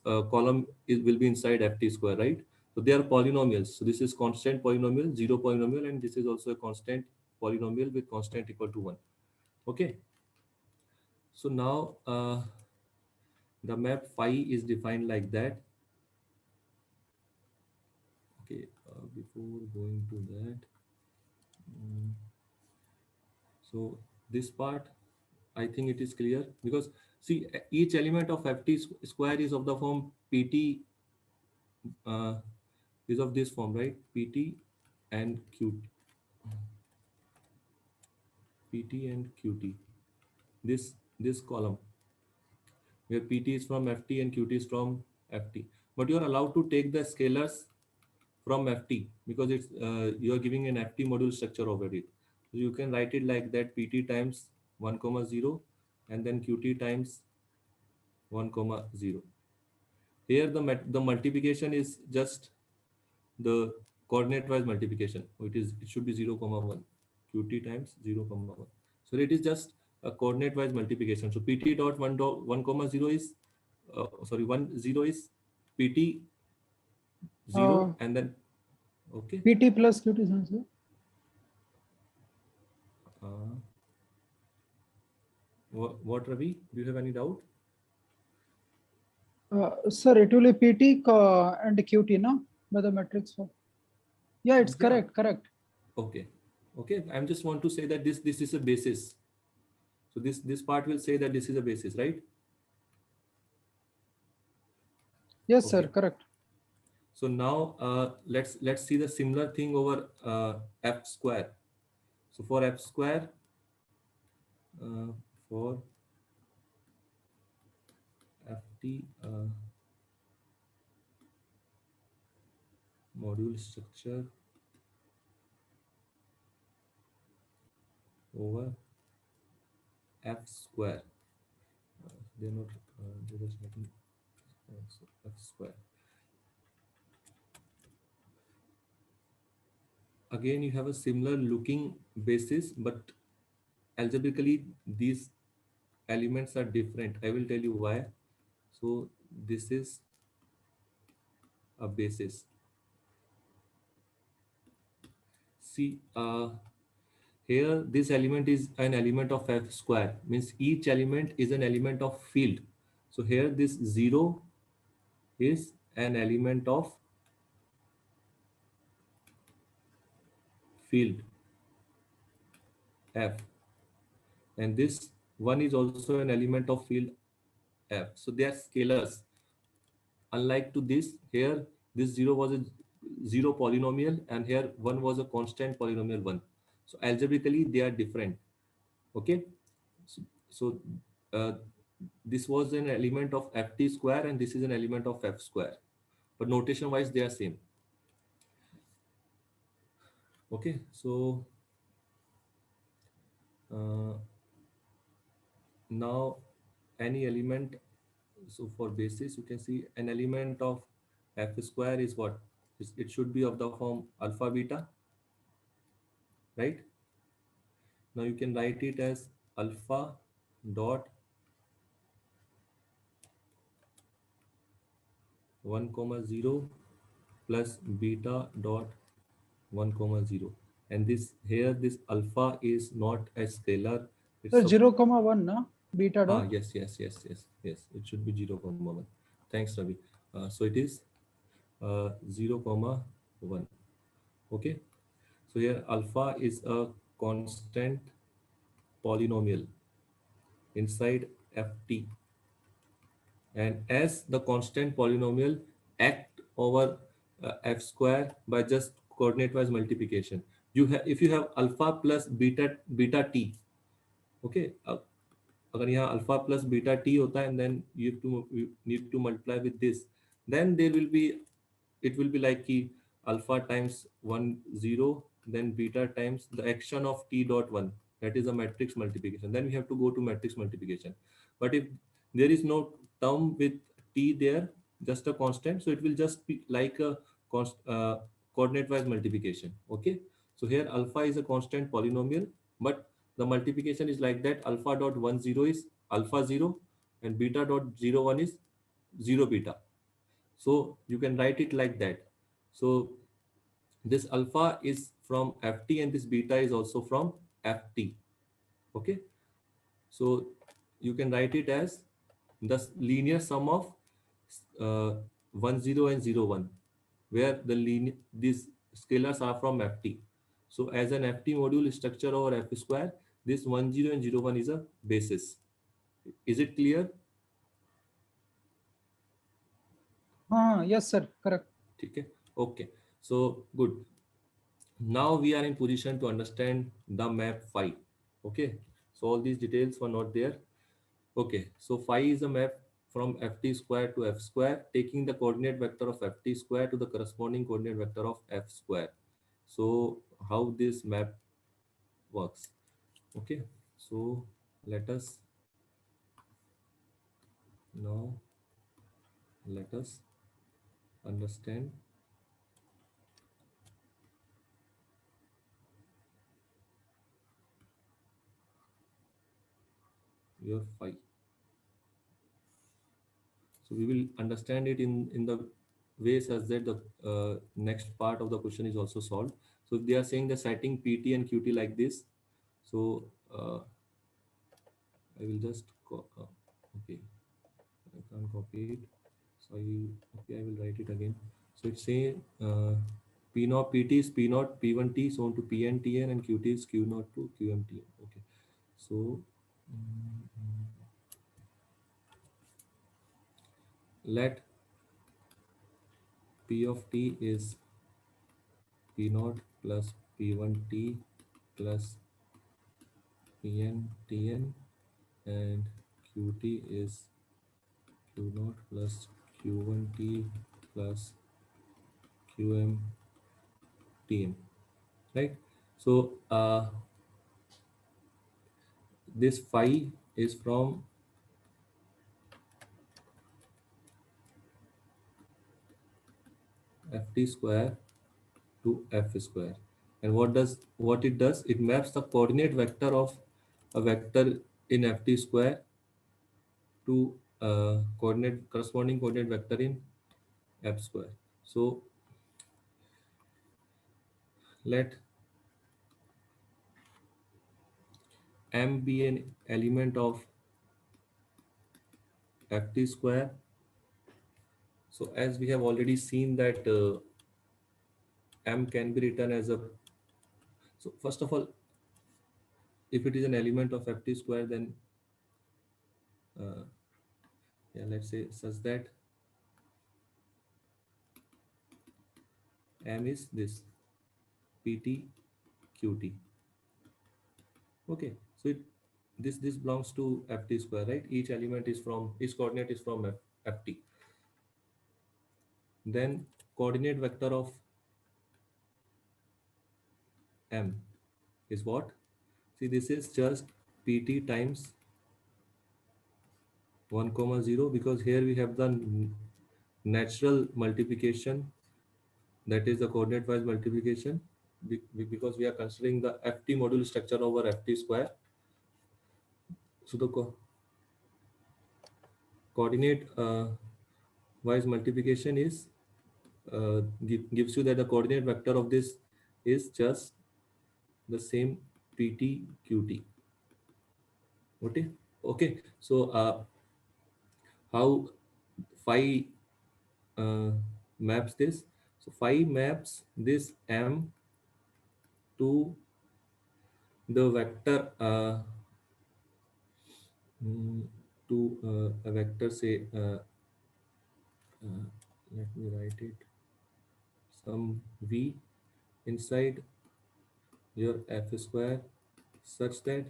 column will be inside ft square, right? So they are polynomials. So this is constant polynomial, zero polynomial, and this is also a constant polynomial with constant equal to 1. Okay. So now the map phi is defined like that. Okay. Before going to that, mm, so this part, I think it is clear, because see, each element of ft square is of the form pt, uh, is of this form, right? pt and qt, pt and qt. This column where pt is from ft and qt is from ft, but you are allowed to take the scalars from ft, because it's you are giving an ft module structure over it. So you can write it like that: pt times 1 comma 0 and then qt times 1 comma 0. Here the multiplication is just the coordinate wise multiplication. It should be 0 comma 1, qt times 0 comma 1. So it is just a coordinate wise multiplication. So pt dot 1 comma 0 is sorry, 1 0 is pt 0, Uh, and then okay, PT plus QT is uh, What Ravi? Do you have any doubt? Sir, it will be PT and QT, no? By the matrix. Yeah, it's Yeah. correct, correct. Okay. Okay. I'm just want to say that this is a basis. So this part will say that this is a basis, right? Yes, sir, Okay. correct. So now let's see the similar thing over f square. So for f square, uh, for ft module structure over f square. They're not. They're just making so f square. Again, you have a similar looking basis, but algebraically these elements are different. I will tell you why. So this is a basis. See, here this element is an element of f square, means each element is an element of field. So here this 0 is an element of field f, and this one is also an element of field f. So they are scalars. Unlike to this, here this 0 was a 0 polynomial and here 1 was a constant polynomial 1. So algebraically they are different. Okay. So, this was an element of ft square and this is an element of f square, but notation wise they are same. Okay. So uh, now any element, so for basis you can see an element of f square is what? It should be of the form alpha beta, right? Now you can write it as alpha dot 1 comma 0 plus beta dot 1 comma 0, and this here this alpha is not a scalar. Sir, It's a 0, comma 1, no? Beta ah, dot. yes, it should be 0 comma 1. Thanks, Ravi. So it is 0 comma 1. Okay. So here alpha is a constant polynomial inside ft, and as the constant polynomial act over f square by just coordinate wise multiplication. You have, if you have alpha plus beta t, okay, अगर यहाँ alpha plus beta T होता है and then you need to multiply with this, then there will be, it will be like कि alpha times 1 0, then beta times the action of t dot 1, that is a matrix multiplication, then we have to go to matrix multiplication. But if there is no term with t there, just a constant, so it will just be like a coordinate wise multiplication. Okay. So here alpha is a constant polynomial, but the multiplication is like that: alpha dot 1 0 is alpha 0 and beta dot 0 1 is 0 beta. So you can write it like that. So this alpha is from ft and this beta is also from ft. Okay. So you can write it as the linear sum of 1 0 and 0 1, where the linear these scalars are from ft. So as an ft module structure over f square, this 1 0 and 0 1 is a basis. Is it clear? Yes, sir, correct. Okay. Okay. So good. Now we are in position to understand the map phi. Okay. So all these details were not there. Okay. So phi is a map from ft square to f square, taking the coordinate vector of ft square to the corresponding coordinate vector of f square. So how this map works? Okay. So let us now let us understand your phi. So we will understand it in the way such that the next part of the question is also solved. So if they are saying the setting PT and QT like this, so I will just okay, I can't copy it. So okay, I will write it again. So it say P naught PT is P naught P1 T so on to PN TN and QT is Q naught to QM TN. Okay. So let P of T is P naught plus P1 T plus PN TN and QT is Q naught plus Q1 T plus QM TN. Right. So this phi is from ft square to f square. And what it does, it maps the coordinate vector of a vector in ft square to coordinate corresponding coordinate vector in f square. So let m be an element of ft square. So as we have already seen that m can be written as a, so first of all, if it is an element of ft square, then uh, yeah, let's say such that m is this pt qt. Okay, so this belongs to ft square, right? Each element is from, each coordinate is from ft. Then coordinate vector of m is what? See, this is just pt times 1 comma 0, because here we have the natural multiplication, that is the coordinate wise multiplication, because we are considering the ft module structure over ft square. So the coordinate wise multiplication is gives you that the coordinate vector of this is just the same pt qt. Okay. Okay, so how phi uh, maps this? So phi maps this m to the vector mm, to a vector, say uh, let me write it, some v inside your f square, such that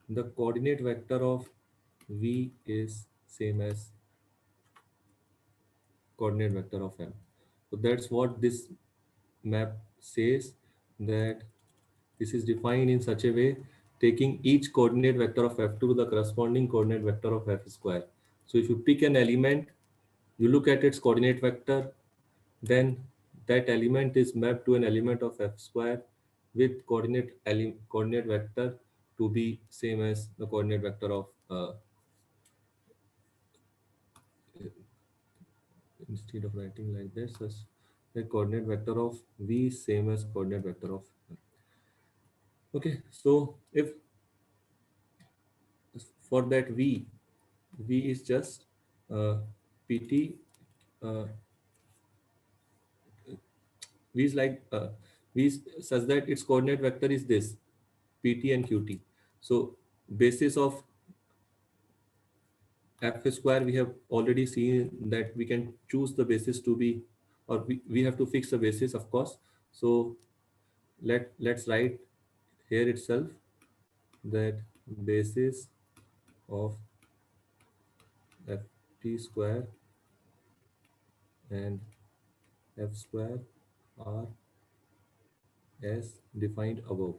the coordinate vector of v is same as coordinate vector of m. So that's what this map says, that this is defined in such a way, taking each coordinate vector of f2 to the corresponding coordinate vector of f square. So if you pick an element, you look at its coordinate vector, then that element is mapped to an element of f square with coordinate vector to be same as the coordinate vector of instead of writing like this, such the coordinate vector of v same as coordinate vector of. Okay, so if for that v is just pt, uh, v is like v is such that its coordinate vector is this pt and qt. So basis of f square, we have already seen that we can choose the basis to be, or we have to fix the basis, of course. So let's write here itself that basis of ft square and f square are as defined above.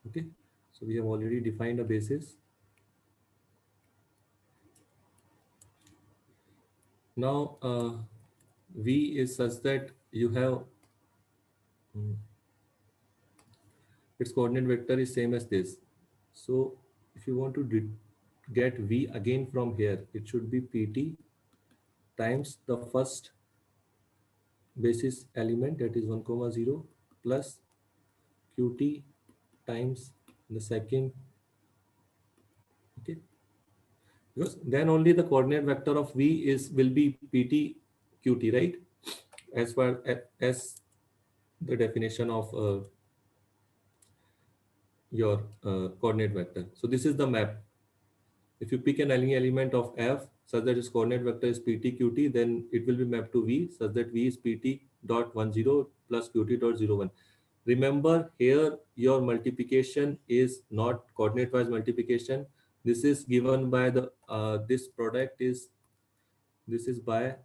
Okay, so we have already defined a basis. Now v is such that you have mm, its coordinate vector is same as this. So if you want to get v again from here, it should be pt times the first basis element, that is 1 comma 0, plus qt times the second. Okay, because then only the coordinate vector of V is will be PT QT, right? As far as the definition of your coordinate vector. So this is the map. If you pick any element of F such that its coordinate vector is PTQT, then it will be mapped to V such that V is PT dot 10 plus QT dot 01. Remember here your multiplication is not coordinate wise multiplication. This is given by the this product is this is by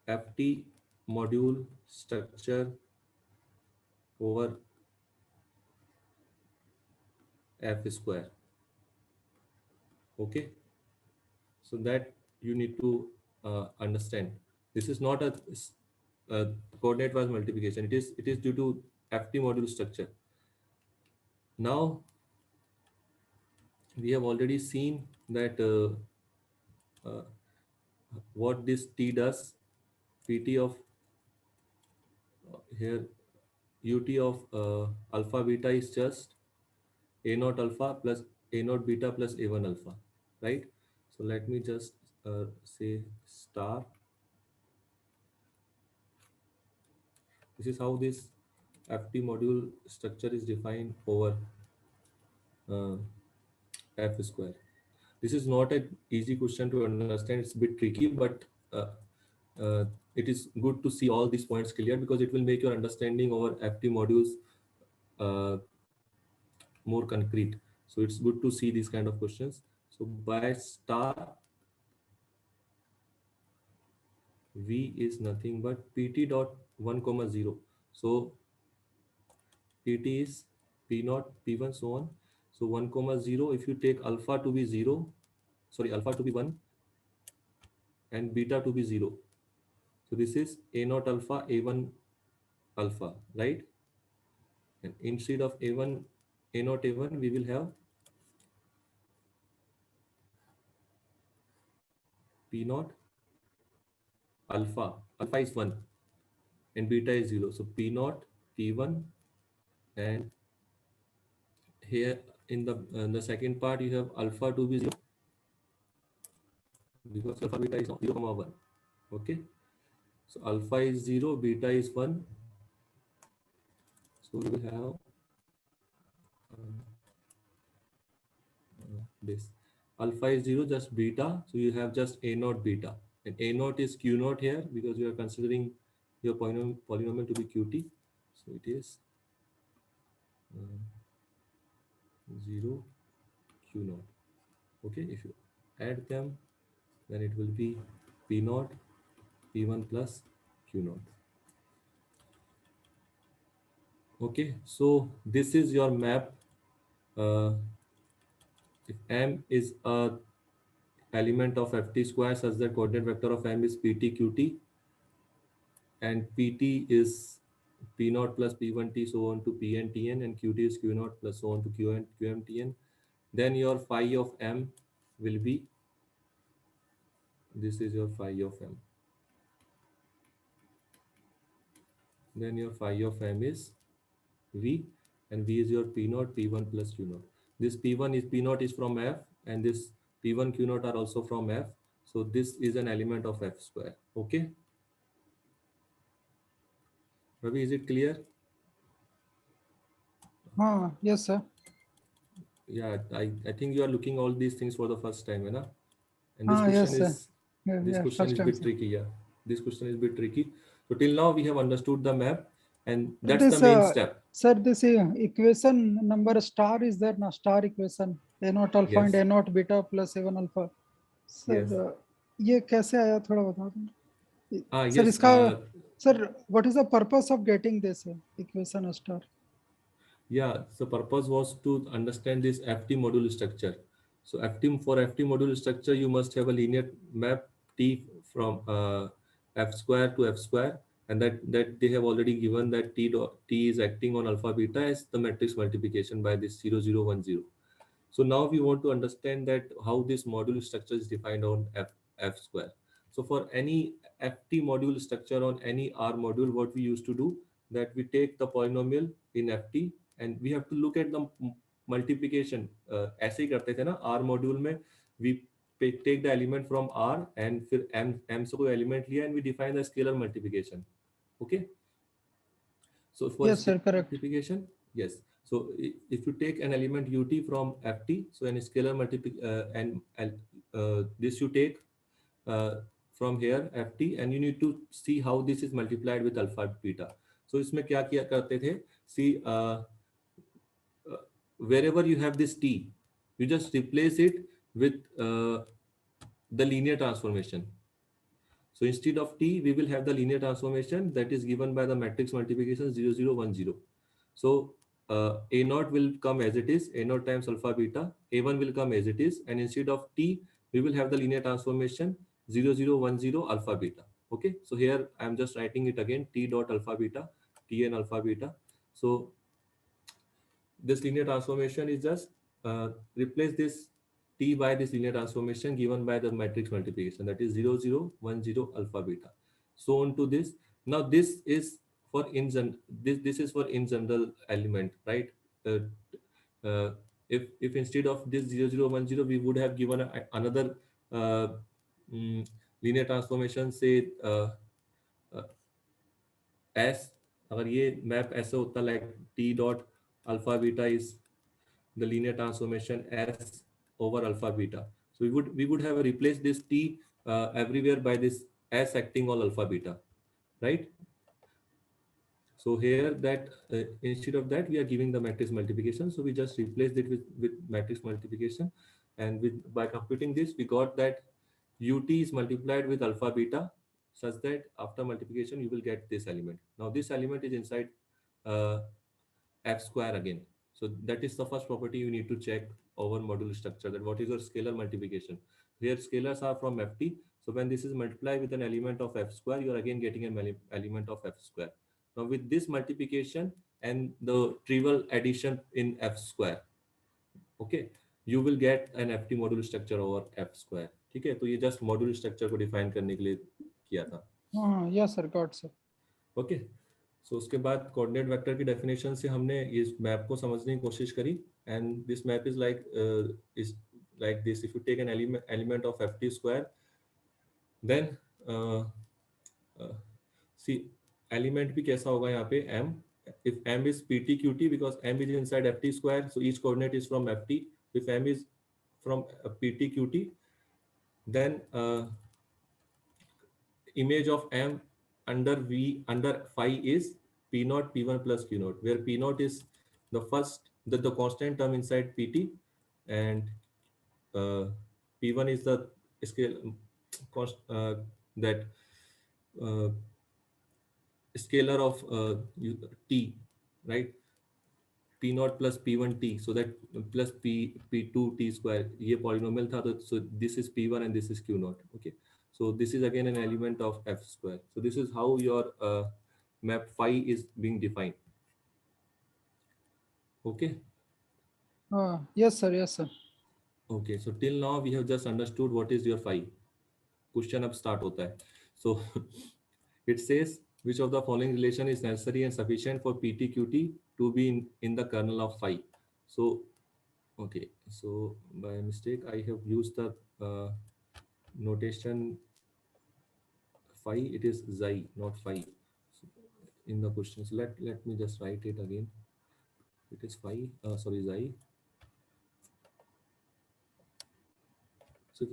FT module structure over F square. Okay, so that you need to understand. This is not a uh, coordinate wise multiplication. It is due to FT module structure. Now we have already seen that uh, what this T does. PT of here UT of alpha beta is just A naught alpha plus A naught beta plus A1 alpha, right? So let me just say star. This is how this FT module structure is defined over uh, F square. This is not an easy question to understand. It's a bit tricky, but uh, it is good to see all these points clear because it will make your understanding over FT modules uh, more concrete. So it's good to see these kind of questions. So by star, V is nothing but PT dot 1 comma 0. So PT is P naught P1 so on. So 1 comma 0, if you take alpha to be 0, sorry, alpha to be 1 and beta to be 0. So this is A naught alpha A1 alpha, right? And instead of A1 A naught A1, we will have P naught alpha. Alpha is 1 and beta is 0. So P naught P1, and here in the second part you have alpha to be 0 because alpha beta is 0 comma 1. Okay, so alpha is 0, beta is 1. So we will have this alpha is 0, just beta. So you have just A naught beta, and A naught is Q naught here because you are considering your polynomial to be QT. So it is uh, 0 Q naught. Okay, if you add them, then it will be P naught P1 plus Q naught. Okay, so this is your map. Uh, if M is a element of ft square such that coordinate vector of M is pt qt, and pt is p naught plus p1 t so on to pn tn, and qt is q naught plus so on to qn qm tn, then your phi of M will be, this is your phi of M. Then your phi of M is V, and V is your P naught P1 plus Q naught. This P naught is from F, and this P1 Q naught are also from F. So this is an element of F square. Okay, Ravi, is it clear? Yes, sir. Yeah, I think you are looking all these things for the first time, you know? And this question Yes, sir. is this question First is time, bit sir. tricky. Yeah, this question is a bit tricky. So till now we have understood the map, and So that's the this, main step. sir, this equation number star is there now? Star equation A naught alpha and Yes, A naught beta plus A1 alpha. Sir, yes. ये कैसे आया थोड़ा बता दो sir Yes. इसका sir what is the purpose of getting this equation star? Yeah, the purpose was to understand this FT module structure. So for FT module structure, you must have a linear map T from F square to F square, and that they have already given that T is acting on alpha beta as the matrix multiplication by this 0010. So now we want to understand that how this module structure is defined on F square. So for any FT module structure on any R module, what we used to do, that we take the polynomial in FT and we have to look at the multiplication ऐसे ही करते थे ना R module में. We take the element from R and फिर M से कोई element लिया and we define the scalar multiplication. Okay. So for Yes, sir. scalar Correct. multiplication, yes. So if you take an element ut from ft, so an scalar and this you take uh, from here ft, and you need to see how this is multiplied with alpha beta. So इसमें क्या किया करते थे? See, uh, wherever you have this t, you just replace it with the linear transformation. So instead of t, we will have the linear transformation that is given by the matrix multiplication 0, 0, 1, 0. So a naught will come as it is, a naught times alpha beta, a1 will come as it is, and instead of t, we will have the linear transformation 0, 0, 1, 0 alpha beta. Okay, so here I am just writing it again, t dot alpha beta, t and alpha beta. So this linear transformation is just replace this t by this linear transformation given by the matrix multiplication, that is 0, 0, 1, 0 alpha beta, so on to this. Now this is for this is for in general element, right? uh, uh, if instead of this 0, 0, 1, 0 we would have given another uh, mm, linear transformation, say uh, s, अगर ये map ऐसा होता like t dot alpha beta is the linear transformation s over alpha beta. So we would have replaced this t everywhere by this s acting on alpha beta, right? So here that instead of that we are giving the matrix multiplication. So we just replaced it with matrix multiplication, and with by computing this we got that ut is multiplied with alpha beta such that after multiplication you will get this element. Now this element is inside uh, f square again. So that is the first property you need to check over module structure, that what is your scalar multiplication. Here scalars are from ft. So when this is multiplied with an element of f square, you are again getting an element of f square. Now with this multiplication and the trivial addition in f square, okay, you will get an ft module structure over f square. ठीक है, तो ये just module structure को define करने के लिए किया था. Yes, sir. Got, sir. Okay. So उसके बाद कोऑर्डिनेट वेक्टर की डेफिनेशन से हमने इस मैप को समझने की कोशिश करी. And this map is like this. If you take an element of F T square, then C element भी कैसा होगा यहाँ पे m. if m is pt qt, because m is inside ft square, so each coordinate is from ft. If m is from pt qt, then image of m under v under phi is p naught p1 plus q naught, where p naught is the constant term inside pt, and uh, p1 is the scale that uh, scalar of t, right? p naught plus p1 t, so that plus p2 t square, ये polynomial था, तो so this is p1 and this is q naught. Okay, so this is again an element of f square. So this is how your map phi is being defined. Okay. Yes, sir. Yes, sir. Okay, so till now we have just understood what is your phi. Question अब start होता है. So it says which of the following relation is necessary and sufficient for ptqt to be in the kernel of phi. So okay, so by mistake I have used the notation phi. It is xi, not phi, in the question. So let me just write it again. It is phi. Sorry, xi. So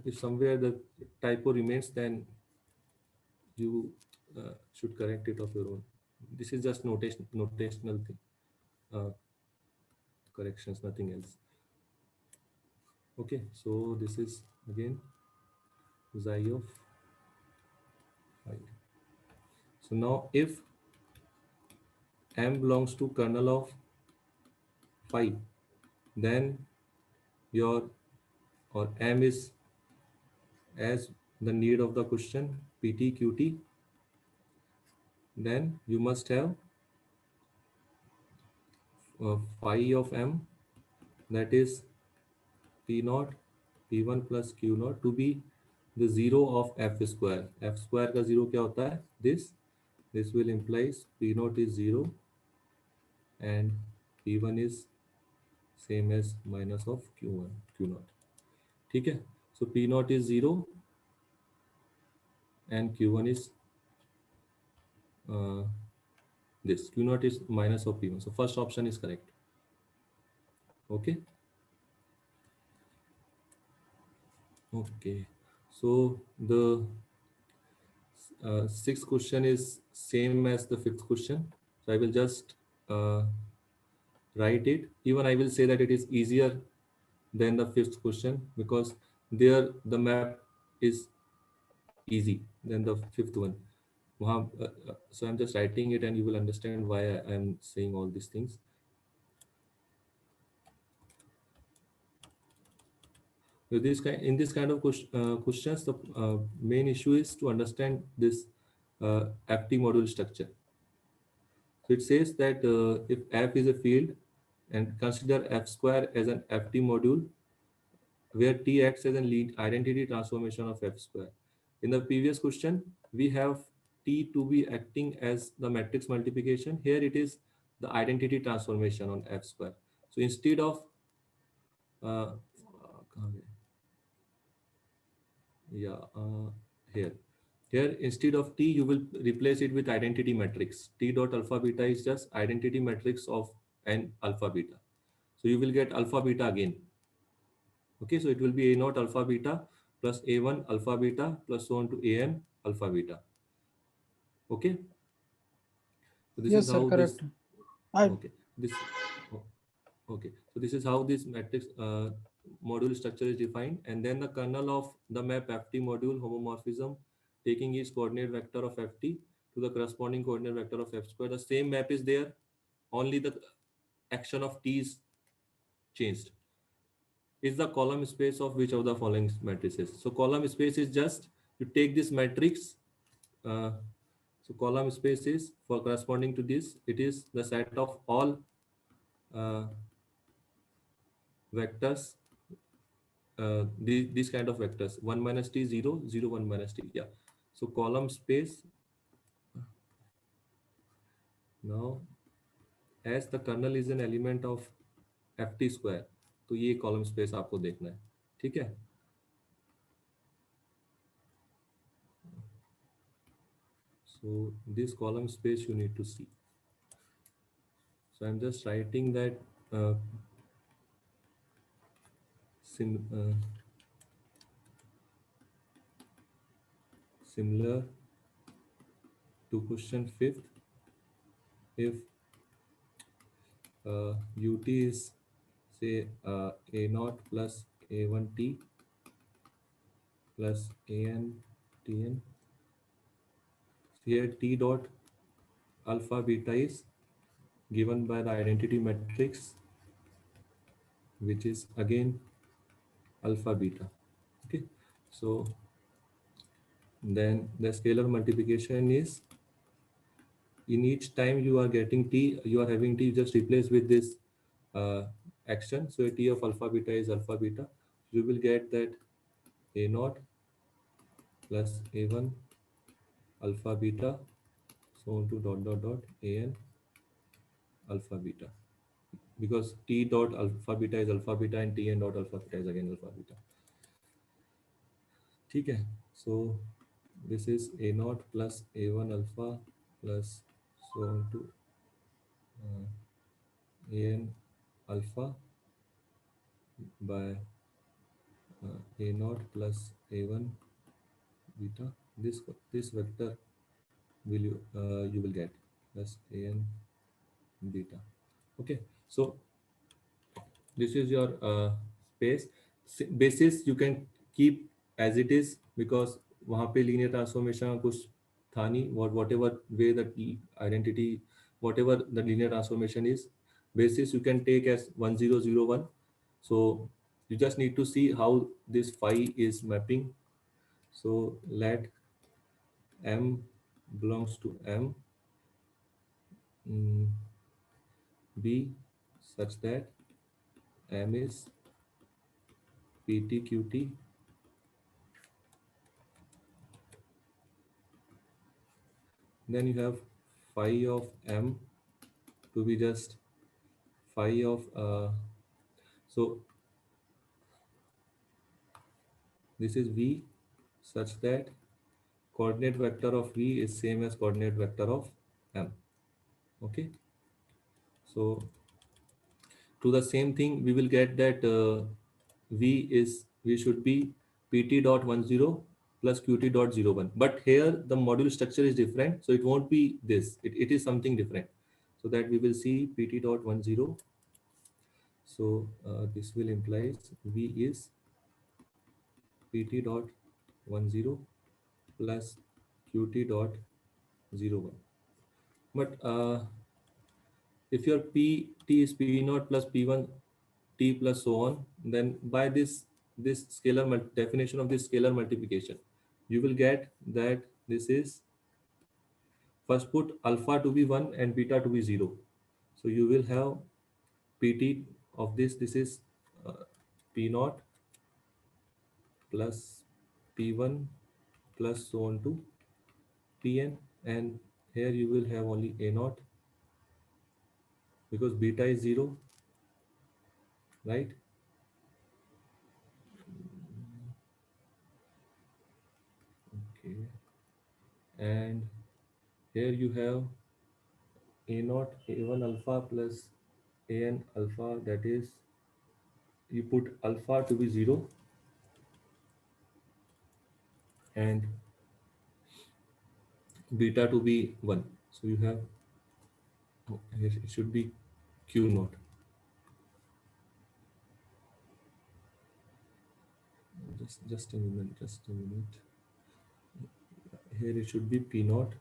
if somewhere the typo remains, then you should correct it of your own. This is just notational thing. Uh, Corrections, nothing else. Okay, so this is again xi of phi. So now if m belongs to kernel of phi, then your or m is as the need of the question pt qt, then you must have phi of m, that is p naught p1 plus q naught, to be the zero of f square. F square का zero क्या होता है? This will implies p naught is zero and p1 is same as minus of q1 q naught. ठीक है. So p naught is 0 and q1 is uh, this. Q naught is minus of p1. So first option is correct. Okay. Okay. So the sixth question is same as the fifth question. So I will just uh, write it. Even I will say that it is easier than the fifth question because there the map is easy than the fifth one. So I'm just writing it and you will understand why I am saying all these things. So in this kind of questions, the main issue is to understand this FT module structure. So it says that if F is a field and consider F square as an FT module where T acts as an identity transformation of F square. In the previous question, we have T to be acting as the matrix multiplication. Here it is the identity transformation on F square. So instead of कहाँ गए? Yeah, here. Here, instead of T, you will replace it with identity matrix. T dot alpha beta is just identity matrix of n alpha beta. So you will get alpha beta again. Okay, so it will be A naught alpha beta plus A1 alpha beta plus so on to AN alpha beta. Okay, so this is Yes, sir, how this, correct. I okay, this, oh, okay, so this is how this matrix module structure is defined. And then the kernel of the map FT module homomorphism taking each coordinate vector of FT to the corresponding coordinate vector of F square. The same map is there, only the action of T is changed. Is the column space of which of the following matrices? So column space is just you take this matrix. Uh, so column space is for corresponding to this. It is the set of all uh, vectors. These kind of vectors 1 minus t 0 0 1 minus t. Yeah. So column space now as the kernel is an element of ft square. तो ये column space आपको देखना है. ठीक है. So this column space you need to see. So I'm just writing that uh, sim, similar to question fifth, if ut is say a naught plus a1t plus an tn, here t dot alpha beta is given by the identity matrix which is again alpha beta. Okay, so then the scalar multiplication is in each time you are getting t, you are having t, just replace with this uh, action. So t of alpha beta is alpha beta. You will get that a naught plus a1 alpha beta so on to dot dot dot an alpha beta, because t dot alpha beta is alpha beta and tn dot alpha beta is again alpha beta. ठीक है. So this is a naught plus a1 alpha plus so on to uh, an alpha by a naught plus a1 beta. This vector will you will get plus an beta. Okay, so this is your space. Basis you can keep as it is because वहाँ पे linear transformation का कुछ था नहीं. Whatever way that identity, whatever the linear transformation is, basis you can take as 1001. So you just need to see how this phi is mapping. So let m belongs to m mm, be such that m is ptqt. Then you have phi of m to be just phi of So this is V such that coordinate vector of V is same as coordinate vector of M. Okay. So to the same thing, we will get that V should be Pt dot 10 plus Qt dot 01. But here the module structure is different, so it won't be this. It is something different. So that we will see Pt dot 10. So this will implies V is Pt dot 10 plus Qt dot 01. But if your Pt is P naught plus P1 T plus so on, then by this scalar definition of this scalar multiplication, you will get that this is, first put alpha to be 1 and beta to be 0. So you will have Pt of this is uh, P naught plus P1 plus so on to Pn, and here you will have only A naught because beta is 0, right? Okay, and here you have A naught A1 alpha plus An alpha, that is, you put alpha to be 0 and beta to be 1. So you have, here it should be Q naught. Just a minute, just a minute. Here it should be P naught.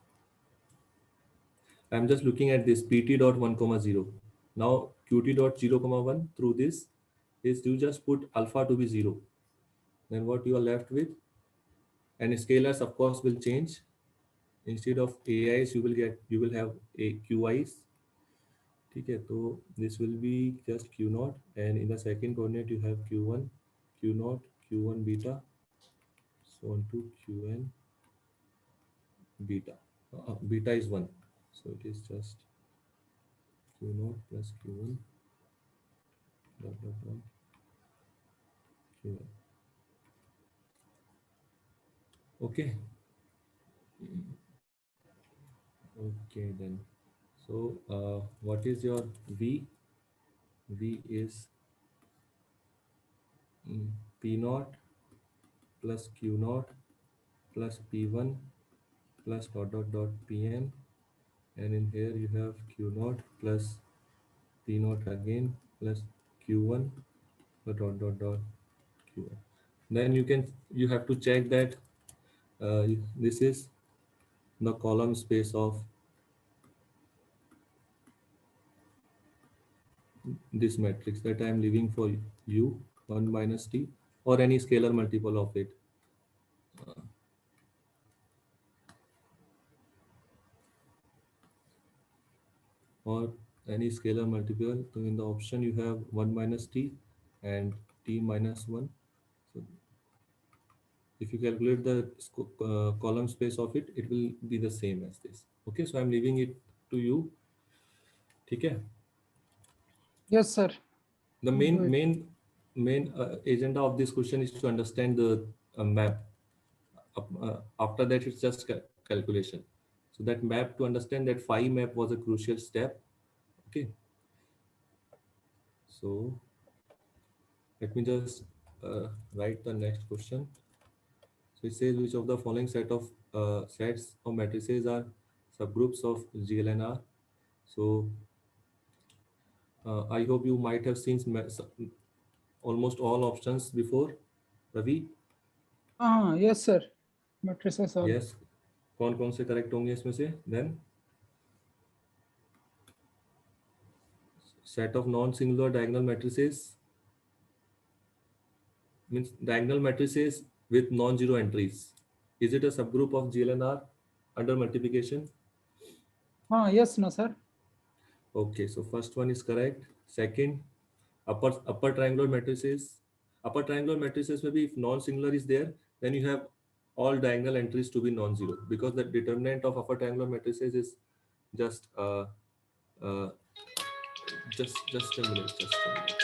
I'm just looking at this Pt dot 1 comma 0. Now Qt dot 0 comma 1 through this is you just put alpha to be 0. Then what you are left with, and scalars of course will change. Instead of AIs you will have a QIs. ठीक है, तो this will be just Q naught, and in the second coordinate you have Q1 Q naught Q1 beta so on to Qn beta. Beta is 1, so it is just Q naught plus Q1 dot dot dot Qn. Okay. Okay then. So what is your V? V is P naught plus Q naught plus P1 plus dot dot dot Pn, and in here you have Q naught plus P naught again plus Q1 dot dot dot Q1. Then you have to check that uh, this is the column space of this matrix that I am leaving for you, 1 minus t, or any scalar multiple of it. Or any scalar multiple. So in the option you have 1 minus t and t minus 1. So if you calculate the column space of it, it will be the same as this. Okay, so I'm leaving it to you. Okay. Yes, sir. The Do it. main agenda of this question is to understand the map. After that, it's just calculation. So that map, to understand that phi map was a crucial step. Okay. So let me just write the next question. So it says which of the following sets of matrices are subgroups of GLNR. So I hope you might have seen almost all options before. Ravi, Yes, sir. Matrices all. yes. कौन कौन से correct होंगे इसमें से? Then set of non-singular diagonal matrices means diagonal matrices with non-zero entries. Is it a subgroup of GLNR under multiplication? Yes, no, sir. Okay, so first one is correct. Second, upper triangular matrices. Upper triangular matrices maybe if non-singular is there, then you have all diagonal entries to be non-zero, because the determinant of upper triangular matrices is just uh, just a minute, just a minute.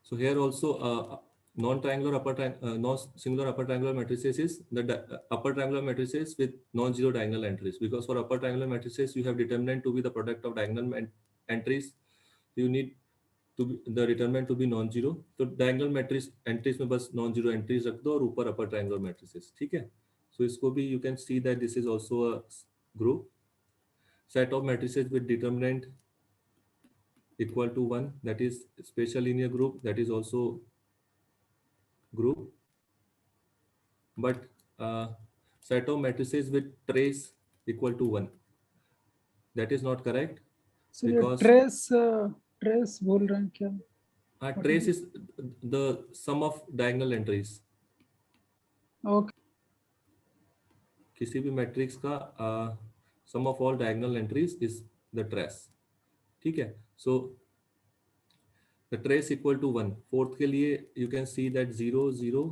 So here also non-triangular non-singular upper triangular matrices is the upper triangular matrices with non-zero diagonal entries, because for upper triangular matrices you have determinant to be the product of diagonal entries. You need to be the determinant to be non zero. तो diagonal matrix entries में बस non zero entries रख दो और ऊपर upper triangular matrices. ठीक है. सो इसको भी you can see that this is also a group set of matrices with determinant equal to 1, that is special linear group, that is also group. But uh, set of matrices with trace equal to 1, that is not correct, sir ये because trace trace बोल रहे हैं क्या? What is trace it? is the sum of diagonal entries. Okay. किसी भी matrix का sum of all diagonal entries is the trace. ठीक है. So the trace equal to 1. Fourth के लिए you can see that 0 0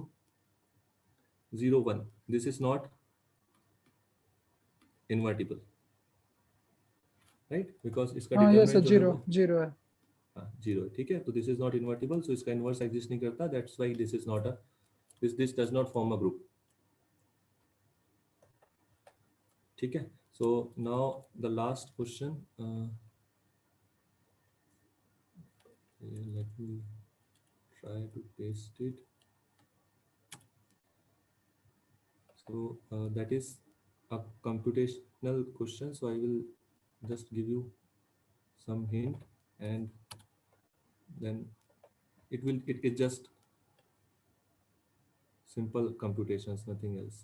0 1, this is not invertible, right, because इसका हाँ ये सर डिटरमिनेंट जो है जीरो वो जीरो है. जीरो है. ठीक है. तो दिस इज नॉट इन्वर्टिबल, सो इसका इनवर्स एग्जिस्ट नहीं करता. That's why this is not a this does not form a group. ठीक है. So now the last question, let me try to paste it. So that is a computational question. So I will just give you some hint, and then it is just simple computations, nothing else.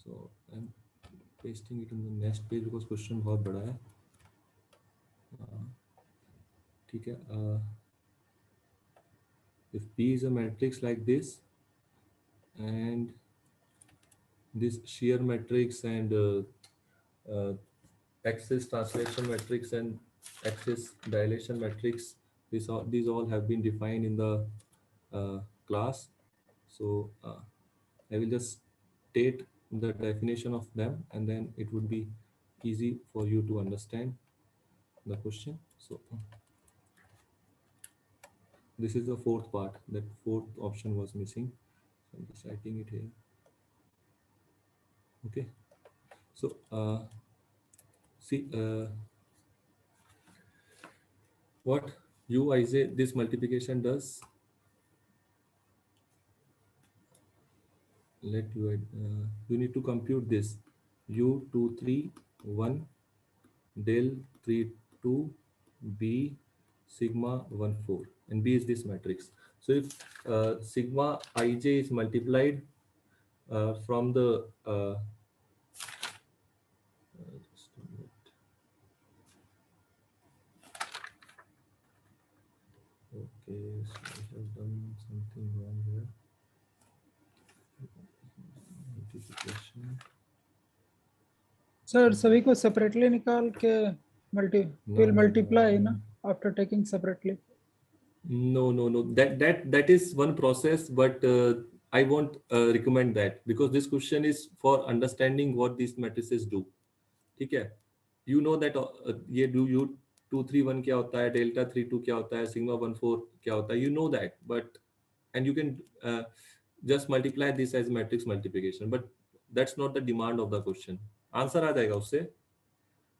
So I'm pasting it on the next page because question बहुत बड़ा है. ठीक है. If P is a matrix like this, and this shear matrix and axis translation matrix and axis dilation matrix, these all have been defined in the class. So I will just state the definition of them, and then it would be easy for you to understand the question. So this is the fourth part. That fourth option was missing. So I'm just writing it here. Okay. So see what uij this multiplication does. You need to compute this u231 del 32 b sigma 14, and b is this matrix. So if sigma ij is multiplied from the just a minute. Okay, so I have done something wrong here. Multiplication. Sir सभी को separately निकाल के multi No, will no, multiply no. ना after taking separately. No. That is one process, but I won't recommend that, because this question is for understanding what these matrices do. ठीक है. You know that ये do you 231 क्या होता है, delta 32 क्या होता है, सिग्मा 14 क्या होता है. You know that, but and you can just multiply this as matrix multiplication, but that's not the demand of the question. Answer आ जाएगा उससे.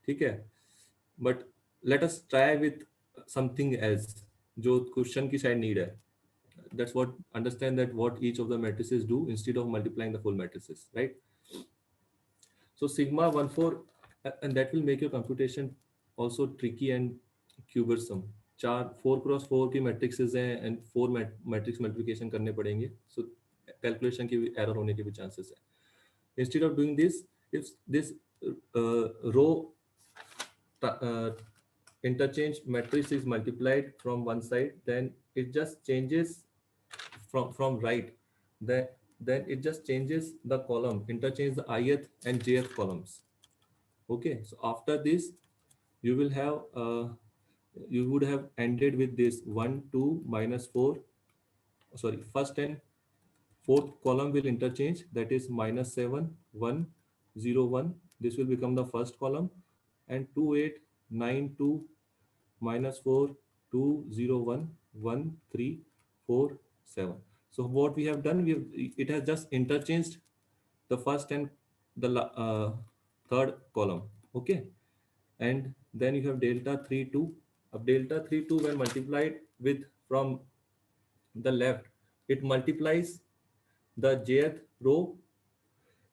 ठीक है. But let us try with something else जो क्वेश्चन की शायद नीड है. That's what understand that what each of the matrices do instead of multiplying the full matrices, right? So sigma 14, and that will make your computation also tricky and cumbersome. चार 4x4 की matrices हैं and 4 matrix multiplication करने पड़ेंगे, so calculation की भी error होने के भी chances है. Instead of doing this, if this row uh, interchange matrix is multiplied from one side, then it just changes from right. Then it just changes the column, interchange the ith and jth columns. Okay, so after this you will have you would have ended with this 1 2 minus 4. Sorry, first and fourth column will interchange, that is minus 7 1 0 1 This will become the first column, and 2892 minus 4 201 1347. So what we have done, it has just interchanged the first and the third column. Okay, and then you have delta 3 2. Delta 3 2 when multiplied with from the left, it multiplies the jth row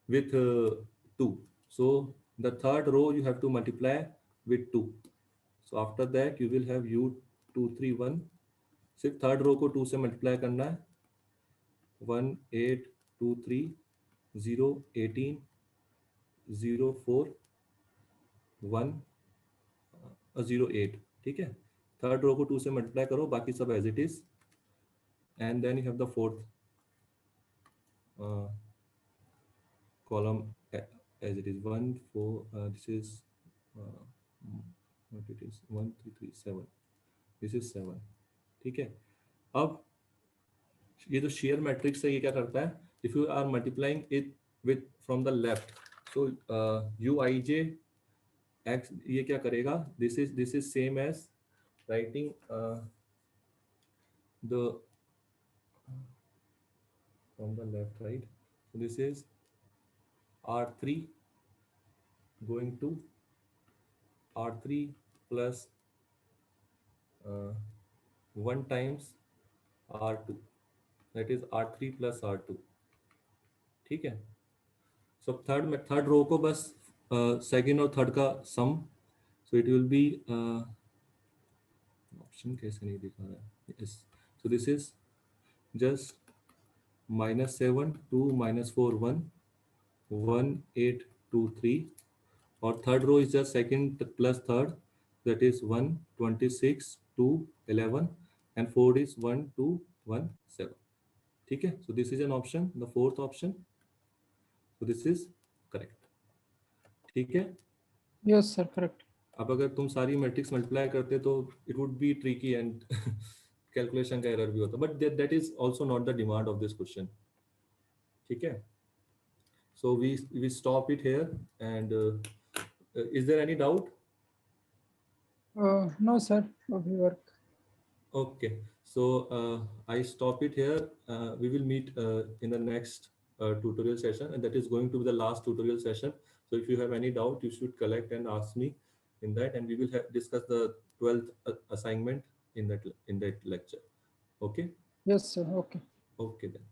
with 2. So the third row you have to multiply with 2. So after that you will have u231. सिर्फ third row को 2 से multiply करना है. 1823 018 01 ठीक है. Third row को 2 से multiply करो, बाकी सब as it is. And then you have the fourth column as it is 1 4 this is uh, what it is 1337. this is 7. ठीक है. अब ये जो शेयर मैट्रिक्स है ये क्या करता है, if you are multiplying it with from the left, so you I J X ये क्या करेगा, this is same as writing the from the left right. so this is r3 going to r3 plus 1 times r2, that is r3 plus r2. ठीक है. So third row को बस second और third का sum. So it will be option कैसे नहीं दिखा रहा है. Yes. So this is just -7 2 -4 1 1823. और third row is just second plus third, that is 1 26 2 11 and fourth is 1 2 1 7. ठीक है. So this is an option, the fourth option. So this is correct. ठीक है. Yes, sir, correct. अब अगर तुम सारी matrix multiply करते तो it would be tricky and calculation का एरर भी होता, but that is also not the demand of this question. ठीक है. So we stop it here and is there any doubt? No, sir, we work. Okay, so I stop it here. We will meet in the next tutorial session, and that is going to be the last tutorial session. So if you have any doubt, you should collect and ask me in that, and we will discuss the 12th assignment in that lecture. Okay. Yes, sir, okay. Okay then.